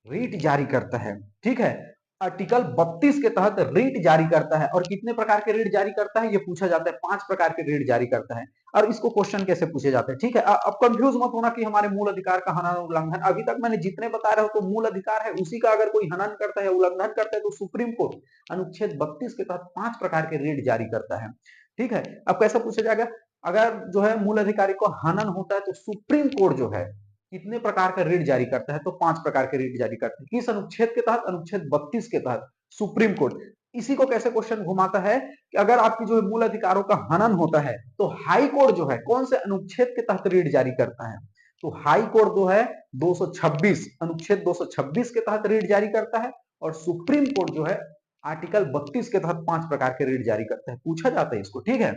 रीट जारी करता है। ठीक है, आर्टिकल 32 के तहत रीट जारी करता है। और कितने प्रकार के रीट जारी करता है ये पूछा जाता है? 5 प्रकार के रीट जारी करता है। और इसको क्वेश्चन कैसे पूछे जाते हैं? ठीक है, अब कंफ्यूज मत होना कि हमारे मूल अधिकार का हनन उल्लंघन, अभी तक मैंने जितने बता रहा हूं तो मूल अधिकार है, उसी का अगर कोई हनन करता है उल्लंघन करता है तो सुप्रीम कोर्ट अनुच्छेद 32 के तहत 5 प्रकार के रीट जारी करता है। ठीक है, अब कैसा पूछा जाएगा? अगर जो है मूल अधिकारी को हनन होता है तो सुप्रीम कोर्ट जो है कितने प्रकार का रीट जारी करता है? तो 5 प्रकार के रीट जारी करता है। किस अनुच्छेद के तहत? अनुच्छेद 32 के तहत सुप्रीम कोर्ट। इसी को कैसे क्वेश्चन घुमाता है कि अगर आपकी जो मूल अधिकारों का हनन होता है तो हाई कोर्ट जो है कौन से अनुच्छेद के तहत रीट जारी करता है? तो हाई कोर्ट जो है 226 अनुच्छेद 226 के तहत रीट जारी करता है। और सुप्रीम कोर्ट जो है आर्टिकल 32 के तहत 5 प्रकार के रीट जारी करता है। पूछा जाता है इसको। ठीक है,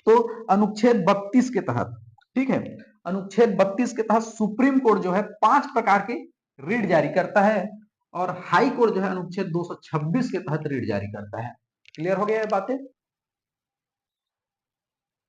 तो अनुच्छेद 32 के तहत, ठीक है, अनुच्छेद 32 के तहत सुप्रीम कोर्ट जो है 5 प्रकार के रीट जारी करता है और हाई कोर्ट जो है अनुच्छेद 226 के तहत रीट जारी करता है। क्लियर हो गया ये बातें?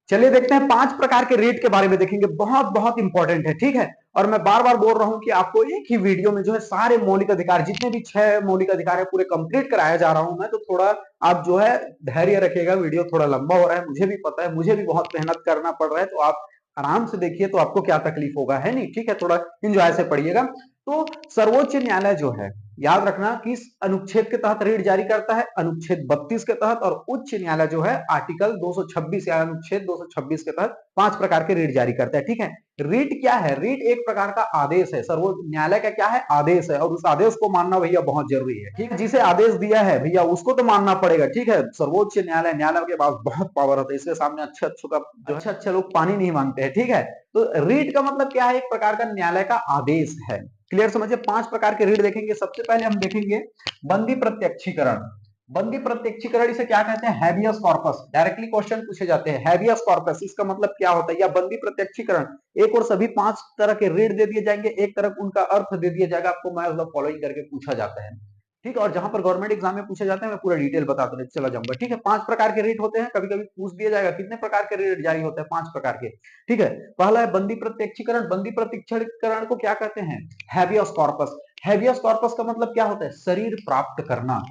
चलिए देखते हैं 5 प्रकार के रीट के बारे में देखेंगे, बहुत बहुत इंपॉर्टेंट है। ठीक है, और मैं बार बार बोल रहा हूं कि आपको एक ही वीडियो में जो है सारे मौलिक अधिकार, जितने भी 6 मौलिक अधिकार है पूरे कंप्लीट कराया जा रहा हूं मैं, तो थोड़ा आप जो है धैर्य रखिएगा। वीडियो थोड़ा लंबा हो रहा है, मुझे भी पता है, मुझे भी बहुत मेहनत करना पड़ रहा है, तो आप आराम से देखिए तो आपको क्या तकलीफ होगा, है नहीं? ठीक है, थोड़ा इंजॉय से पढ़िएगा। तो सर्वोच्च न्यायालय जो है, याद रखना किस अनुच्छेद के तहत रीट जारी करता है? अनुच्छेद 32 के तहत। और उच्च न्यायालय जो है आर्टिकल 226 या अनुच्छेद 226 के तहत 5 प्रकार के रीट जारी करता है। ठीक है, रीट क्या है? रीट एक प्रकार का आदेश है। सर्वोच्च न्यायालय का क्या है? आदेश है, और उस आदेश को मानना भैया बहुत जरूरी है। ठीक है, जिसे आदेश दिया है भैया उसको तो मानना पड़ेगा। ठीक है, सर्वोच्च न्यायालय, न्यायालय के पास बहुत पावर होता है, इसके सामने अच्छे अच्छों का जो अच्छे लोग पानी नहीं मांगते हैं। ठीक है, तो रीट का मतलब क्या है? एक प्रकार का न्यायालय का आदेश है। क्लियर समझिए? 5 प्रकार के रीट देखेंगे। सबसे पहले हम देखेंगे बंदी प्रत्यक्षीकरण। बंदी प्रत्यक्षीकरण इसे क्या कहते हैं? Habeas corpus. डायरेक्टली क्वेश्चन पूछे जाते हैं, हैबियस कॉर्पस इसका मतलब क्या होता है? या बंदी प्रत्यक्षीकरण। एक और सभी 5 तरह के रीट दे दिए जाएंगे, एक तरफ उनका अर्थ दे दिया जाएगा आपको, मैच द फॉलोइंग करके पूछा जाता है। ठीक है, और जहां पर गवर्नमेंट एग्जाम में पूछे जाते हैं मैं पूरा डिटेल बताते चला जाऊंगा। ठीक है, 5 प्रकार के रीट होते हैं, कभी कभी पूछ दिया जाएगा कितने प्रकार के रीट जारी होते हैं? 5 प्रकार के। ठीक है, पहला है बंदी प्रत्यक्षीकरण। बंदी प्रत्यक्षीकरण को क्या कहते हैं? Habeas corpus. हैबियस कॉर्पस का मतलब क्या होता है? शरीर प्राप्त करना।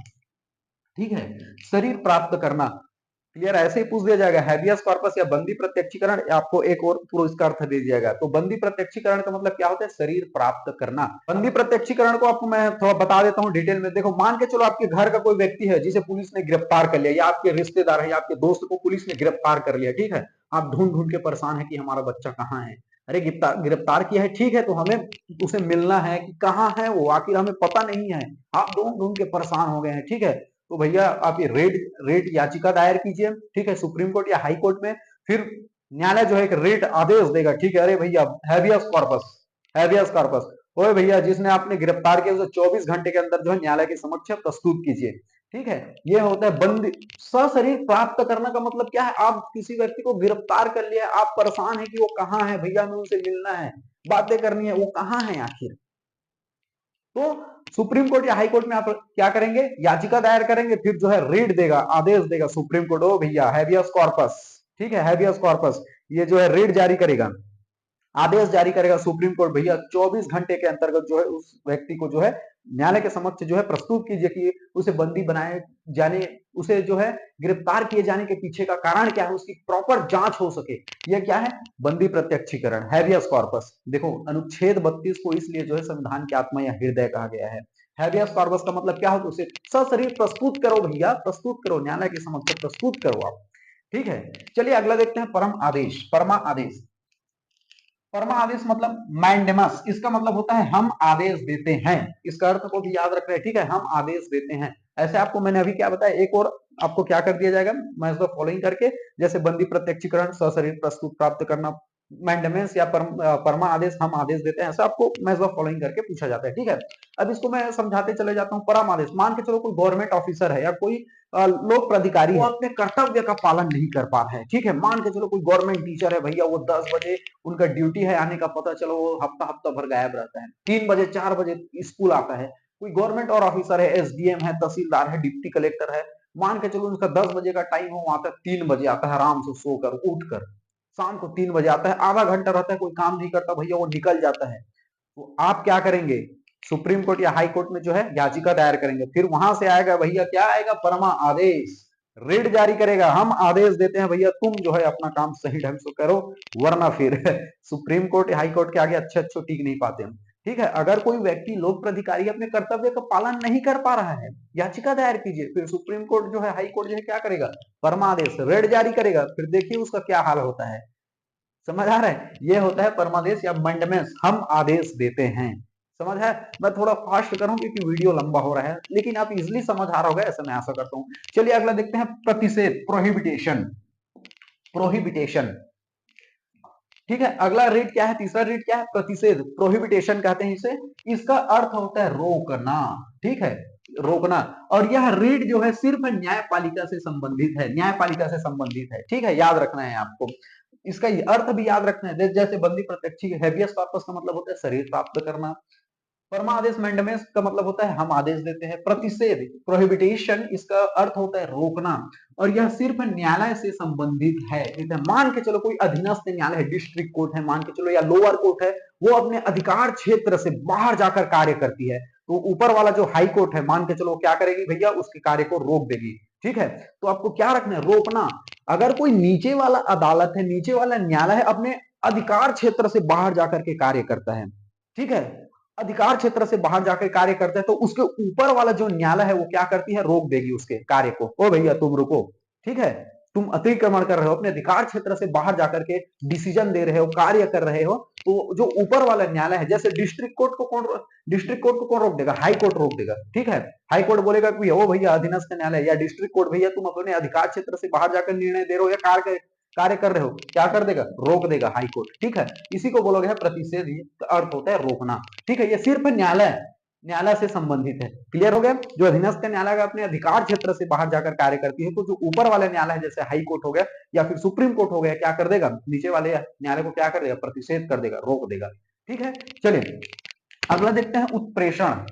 ठीक है, शरीर प्राप्त करना। क्लियर? ऐसे ही पूछ दिया जाएगा हैबियस कॉर्पस या बंदी प्रत्यक्षीकरण, आपको एक और पूरा इसका अर्थ दे दिया जाएगा। तो बंदी प्रत्यक्षीकरण का मतलब क्या होता है? शरीर प्राप्त करना। बंदी प्रत्यक्षीकरण को आपको मैं थोड़ा बता देता हूं डिटेल में। देखो, मान के चलो आपके घर का कोई व्यक्ति है जिसे पुलिस ने गिरफ्तार कर लिया, या आपके रिश्तेदार है या आपके दोस्त को पुलिस ने गिरफ्तार कर लिया। ठीक है, आप ढूंढ ढूंढ के परेशान है कि हमारा बच्चा कहाँ है। अरे गिरफ्तार किया है, ठीक है, तो हमें उसे मिलना है कि कहाँ है वो, आखिर हमें पता नहीं है। आप ढूंढ ढूंढ के परेशान हो गए हैं। ठीक है, तो भैया आप ये रेड याचिका दायर कीजिए। ठीक है, सुप्रीम कोर्ट या हाई कोर्ट में। फिर न्यायालय जो है एक रिट आदेश देगा, ठीक है, अरे भैया हैबियस कॉर्पस, हैबियस कॉर्पस, ओए भैया जिसने आपने गिरफ्तार किया उसे 24 घंटे के अंदर जो है न्यायालय के समक्ष प्रस्तुत कीजिए, ठीक है। ये होता है बंदी सशरीर प्राप्त करना का मतलब क्या है, आप किसी व्यक्ति को गिरफ्तार कर लिया, आप परेशान है कि वो कहाँ है, भैया हमें उनसे मिलना है, बातें करनी है, वो कहाँ है आखिर। तो सुप्रीम कोर्ट या हाई कोर्ट में आप क्या करेंगे, याचिका दायर करेंगे, फिर जो है रीड देगा, आदेश देगा सुप्रीम कोर्ट, ओ भैया हैबियस कॉर्पस, ठीक है, हैबियस कॉर्पस, ये जो है रीड जारी करेगा, आदेश जारी करेगा सुप्रीम कोर्ट, भैया 24 घंटे के अंतर्गत जो है उस व्यक्ति को जो है न्यायालय के समक्ष जो है प्रस्तुत कीजिए कि उसे बंदी बनाए जाने, उसे जो है गिरफ्तार किए जाने के पीछे का कारण क्या है, उसकी प्रॉपर जांच हो सके। यह क्या है, बंदी प्रत्यक्षीकरण, हैबियस कॉर्पस। देखो अनुच्छेद 32 को इसलिए जो है संविधान की आत्मा या हृदय कहा गया है। हैबियस कॉर्पस का मतलब क्या होता है, उसे सशरीर प्रस्तुत करो भैया, प्रस्तुत करो, न्यायालय के समक्ष प्रस्तुत करो आप, ठीक है। चलिए अगला देखते हैं, परम आदेश, परमा आदेश। परमा आदेश मतलब मैंडेमस, इसका मतलब होता है हम आदेश देते हैं, इसका अर्थ को भी याद रख रहे हैं, ठीक है, हम आदेश देते हैं। ऐसे आपको मैंने अभी क्या बताया, एक और आपको क्या कर दिया जाएगा, मैं इसको फॉलोइंग करके, जैसे बंदी प्रत्यक्षीकरण, सशरीर प्रस्तुत प्राप्त करना, मैंडेमेंस या परमा आदेश, हम आदेश देते हैं, ऐसा आपको मैं इसको फॉलोइंग करके पूछा जाता है, ठीक है। अब इसको मैं समझाते चले जाता हूँ। परम आदेश, मान के चलो कोई गवर्नमेंट ऑफिसर है या कोई लोक प्राधिकारी, वो अपने कर्तव्य का पालन नहीं कर पा रहा है, ठीक है। मान के चलो कोई गवर्नमेंट टीचर है भैया, वो 10 बजे उनका ड्यूटी है आने का, पता चलो वो हफ्ता हफ्ता भर गायब रहता है, 3 बजे 4 बजे स्कूल आता है। कोई गवर्नमेंट और ऑफिसर है, एसडीएम है, तहसीलदार है, डिप्टी कलेक्टर है, मान के चलो उनका 10 बजे का टाइम हो, आता है 3 बजे आता है, आराम से सोकर उठकर, शाम को 3 बजे आता है, आधा घंटा रहता है, कोई काम नहीं करता भैया, वो निकल जाता है। तो आप क्या करेंगे, सुप्रीम कोर्ट या हाई कोर्ट में जो है याचिका दायर करेंगे, फिर वहां से आएगा भैया, क्या आएगा, परमा आदेश, रेड जारी करेगा, हम आदेश देते हैं भैया तुम जो है अपना काम सही ढंग से करो, वरना फिर सुप्रीम कोर्ट या हाई कोर्ट के आगे अच्छे अच्छे टिक नहीं पाते हम, ठीक है। अगर कोई व्यक्ति लोक प्राधिकारी अपने कर्तव्य का पालन नहीं कर पा रहा है, याचिका दायर कीजिए, फिर सुप्रीम कोर्ट जो है, हाई कोर्ट जो है क्या करेगा, परमादेश, रेड जारी करेगा, फिर देखिए उसका क्या हाल होता है। समझ आ रहा है, ये होता है परमादेश या मंडमेंस, हम आदेश देते हैं। समझ है, मैं थोड़ा फास्ट करूं क्योंकि वीडियो लंबा हो रहा है, लेकिन आप इजिली समझ आ रहा होगा ऐसा मैं आशा करता हूं। चलिए अगला देखते हैं, प्रतिषेध, प्रोहिबिटेशन, प्रोहिबिटेशन, ठीक है। अगला रीड क्या है, तीसरा रीड क्या है, प्रतिषेध, प्रोहिबिटेशन कहते हैं इसे, इसका अर्थ होता है रोकना, ठीक है, रोकना। और यह रीड जो है सिर्फ न्यायपालिका से संबंधित है, न्यायपालिका से संबंधित है, ठीक है, याद रखना है आपको, इसका अर्थ भी याद रखना है। जैसे बंदी प्रत्यक्षी, हैबियस कॉर्पस का मतलब होता है शरीर प्राप्त करना, परमा आदेश मैंडेमेस का मतलब होता है हम आदेश देते हैं, प्रतिषेध, प्रोहिबिटेशन, इसका अर्थ होता है रोकना, और यह सिर्फ न्यायालय से संबंधित है। मान के चलो कोई अधीनस्थ न्यायालय है, डिस्ट्रिक्ट कोर्ट है मान के चलो, या लोअर कोर्ट है, वो अपने अधिकार क्षेत्र से बाहर जाकर कार्य करती है, तो ऊपर वाला जो हाई कोर्ट है मान के चलो क्या करेगी भैया, उसके कार्य को रोक देगी, ठीक है। तो आपको क्या रखना है, रोकना। अगर कोई नीचे वाला अदालत है, नीचे वाला न्यायालय है, अपने अधिकार क्षेत्र से बाहर जाकर के कार्य करता है, ठीक है, अधिकार क्षेत्र से बाहर जाकर कार्य करते हैं, तो उसके ऊपर वाला जो न्यायालय है वो क्या करती है, रोक देगी उसके कार्य को, ओ भैया तुम रुको, ठीक है, तुम अतिक्रमण कर रहे हो, अपने अधिकार क्षेत्र से बाहर जाकर के डिसीजन दे रहे हो, कार्य कर रहे हो, तो जो ऊपर वाला न्यायालय है, जैसे डिस्ट्रिक्ट कोर्ट को कौन रोक देगा, हाई कोर्ट रोक देगा, ठीक है। हाई कोर्ट बोलेगा कि ओ भैया अधीनस्थ न्यायालय या डिस्ट्रिक्ट कोर्ट, भैया तुम अपने अधिकार क्षेत्र से बाहर जाकर निर्णय दे रहे हो या कार्य कर रहे हो, क्या कर देगा, रोक देगा हाई कोर्ट, ठीक है। इसी को बोलोगे है प्रतिषेध, अर्थ होता है रोकना, ठीक है। ये सिर्फ न्यायालय से संबंधित है, क्लियर हो गया। जो अधीनस्थ न्यायालय अपने अधिकार क्षेत्र से बाहर जाकर कार्य करती है, तो जो ऊपर वाले न्यायालय जैसे हाई कोर्ट हो गया या फिर सुप्रीम कोर्ट हो गया, क्या कर देगा, नीचे वाले न्यायालय को क्या कर देगा, प्रतिषेध कर देगा, रोक देगा, ठीक है। चलिए अगला देखते हैं, उत्प्रेषण,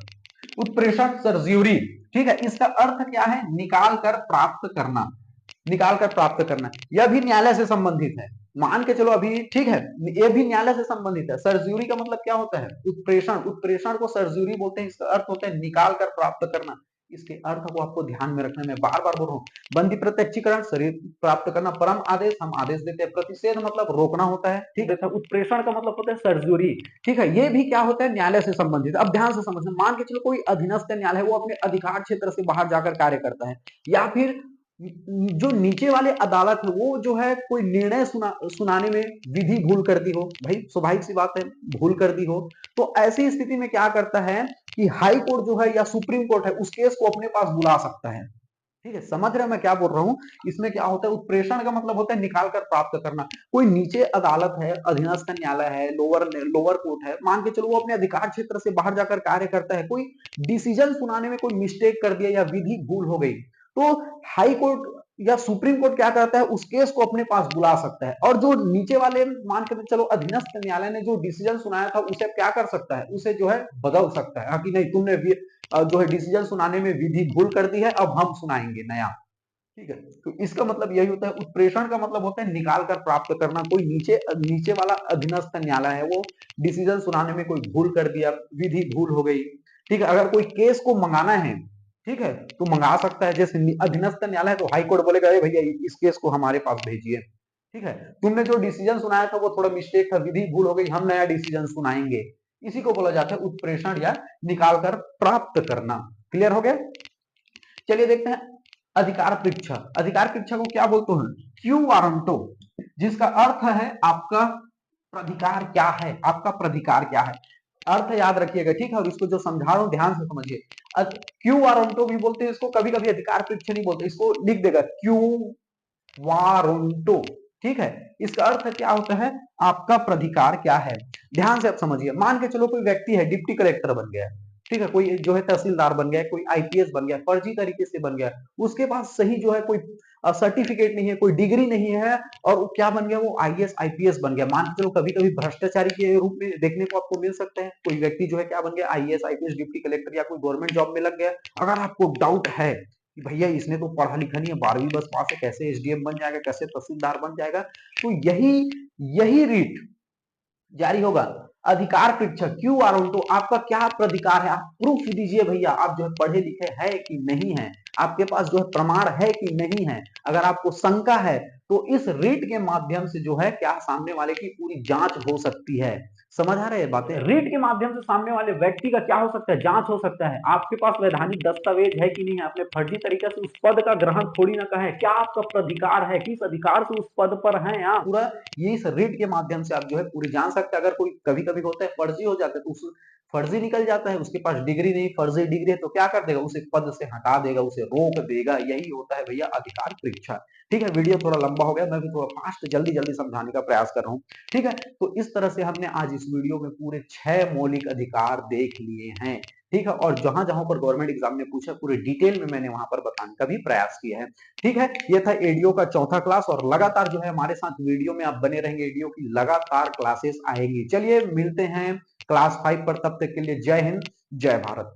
उत्प्रेषण सर्ज्यूरी, ठीक है, इसका अर्थ क्या है, निकाल कर प्राप्त करना, निकाल कर प्राप्त करना, यह भी न्यायालय से संबंधित है, मान के चलो अभी, ठीक है, यह भी न्यायालय से संबंधित है। सर्ज्यूरी का मतलब क्या होता है, उत्प्रेषण, उत्प्रेषण को सर्ज्यूरी बोलते हैं, इसका अर्थ होता है निकाल कर प्राप्त करना। इसके अर्थ को आपको ध्यान में रखना, मैं बार बार बोल रहा हूं, बंदी प्रत्यक्षीकरण, शरीर प्राप्त करना, परम आदेश, हम आदेश देते हैं, प्रतिषेध मतलब रोकना होता है, ठीक है, उत्प्रेषण का मतलब होता है सर्ज्यूरी, ठीक है। ये भी क्या होता है, न्यायालय से संबंधित। अब ध्यान से समझना, मान के चलो कोई अधीनस्थ न्यायालय है, वो अपने अधिकार क्षेत्र से बाहर जाकर कार्य करता है, या फिर जो नीचे वाले अदालत है वो जो है कोई निर्णय सुनाने में विधि भूल कर दी हो, भाई स्वाभाविक सी बात है, भूल कर दी हो, तो ऐसी स्थिति में क्या करता है कि हाई कोर्ट जो है या सुप्रीम कोर्ट है, उस केस को अपने पास बुला सकता है, ठीक है, समझ रहे हो मैं क्या बोल रहा हूँ? इसमें क्या होता है, उत्प्रेषण का मतलब होता है निकाल कर प्राप्त करना। कोई नीचे अदालत है, अधीनस्थ न्यायालय है, लोअर कोर्ट है, मान के चलो वो अपने अधिकार क्षेत्र से बाहर जाकर कार्य करता है, कोई डिसीजन सुनाने में कोई मिस्टेक कर दिया या विधि भूल हो गई, तो हाई कोर्ट या सुप्रीम कोर्ट क्या करता है, उस केस को अपने पास बुला सकता है। और जो नीचे वाले मान के चलो अधीनस्थ न्यायालय ने जो डिसीजन सुनाया था, उसे क्या कर सकता है, उसे जो है बदल सकता है। हाँ कि नहीं, तुमने जो है डिसीजन सुनाने में विधि भूल कर दी है, अब हम सुनाएंगे नया। ठीक है, तो इसका मतलब यही होता है। उत्प्रेषण का मतलब होता है निकाल कर प्राप्त करना। कोई नीचे नीचे वाला अधीनस्थ न्यायालय है, वो डिसीजन सुनाने में कोई भूल कर दिया, विधि भूल हो गई। ठीक है, अगर कोई केस को मंगाना है, ठीक है, तो मंगा सकता है। जैसे अधीनस्थ न्यायालय है तो हाई कोर्ट बोलेगा अरे भैया इस केस को हमारे पास भेजिए। ठीक है, तुमने जो डिसीजन सुनाया था वो थोड़ा मिस्टेक था, विधि भूल हो गई, हम नया डिसीजन सुनाएंगे। इसी को बोला जाता है उत्प्रेषण या निकाल कर प्राप्त करना। क्लियर हो गया? चलिए देखते हैं अधिकार परीक्षा। अधिकार परीक्षा को क्या बोलते हैं? क्यू वारंटो, जिसका अर्थ है आपका प्राधिकार क्या है, आपका प्राधिकार क्या है, अर्थ याद रखिएगा। ठीक है, और इसको जो समझा रहा हूं ध्यान से समझिए। क्यू वारंटो भी बोलते हैं इसको, कभी कभी अधिकार परीक्षा नहीं बोलते, इसको लिख देगा क्यू वारंटो। ठीक है, इसका अर्थ क्या होता है, आपका प्राधिकार क्या है। ध्यान से आप समझिए, मान के चलो कोई व्यक्ति है डिप्टी कलेक्टर बन गया, ठीक है, कोई जो है तहसीलदार बन गया, कोई आईपीएस बन गया, फर्जी तरीके से बन गया, उसके पास सही जो है कोई सर्टिफिकेट नहीं है, कोई डिग्री नहीं है, और वो क्या बन गया, वो आईएएस आईपीएस बन गया। मान के चलो कभी कभी भ्रष्टाचारी के रूप में देखने को आपको मिल सकता है। कोई व्यक्ति जो है क्या बन गया, आईएएस आईपीएस डिप्टी कलेक्टर या कोई गवर्नमेंट जॉब में लग गया। अगर आपको डाउट है कि भैया इसने तो पढ़ा लिखा नहीं है, 12वीं बस पास है, कैसे एसडीएम बन जाएगा, कैसे तहसीलदार बन जाएगा, तो यही यही रीट जारी होगा। अधिकार परीक्षा क्यू वारंटो, आपका क्या प्राधिकार है, आप प्रूफ दीजिए भैया, आप जो है पढ़े लिखे है कि नहीं है, आपके पास जो है प्रमाण है कि नहीं है। अगर आपको शंका है तो इस रीट के माध्यम से जो है क्या सामने वाले की पूरी जांच हो सकती है। समझ आ रहे हैं बातें? रीट के माध्यम से सामने वाले व्यक्ति का क्या हो सकता है, जांच हो सकता है। आपके पास वैधानिक दस्तावेज है कि नहीं है, आपने फर्जी तरीके से उस पद का ग्रहण थोड़ी ना कहा है, क्या आपका प्राधिकार है, किस अधिकार से उस पद पर हैं आप, पूरा ये इस रीट के माध्यम से आप जो है पूरी जान सकते हैं। अगर कोई कभी कभी होता है फर्जी हो जाता है, तो उस फर्जी निकल जाता है, उसके पास डिग्री नहीं, फर्जी डिग्री है, तो क्या कर देगा, उसे पद से हटा देगा, उसे रोक देगा। यही होता है भैया अधिकार परीक्षा। ठीक है, वीडियो थोड़ा लंबा हो गया, मैं भी थोड़ा फास्ट जल्दी जल्दी समझाने का प्रयास कर रहा हूँ। ठीक है, तो इस तरह से हमने आज इस वीडियो में पूरे 6 मौलिक अधिकार देख लिए हैं। ठीक है, और जहां जहां पर गवर्नमेंट एग्जाम में पूछा पूरे डिटेल में मैंने वहां पर बताने का भी प्रयास किया है। ठीक है, ये था एडीओ का चौथा क्लास, और लगातार जो है हमारे साथ वीडियो में आप बने रहेंगे, एडीओ की लगातार क्लासेस आएंगी। चलिए मिलते हैं क्लास 5 पर, तब तक के लिए जय हिंद, जय भारत।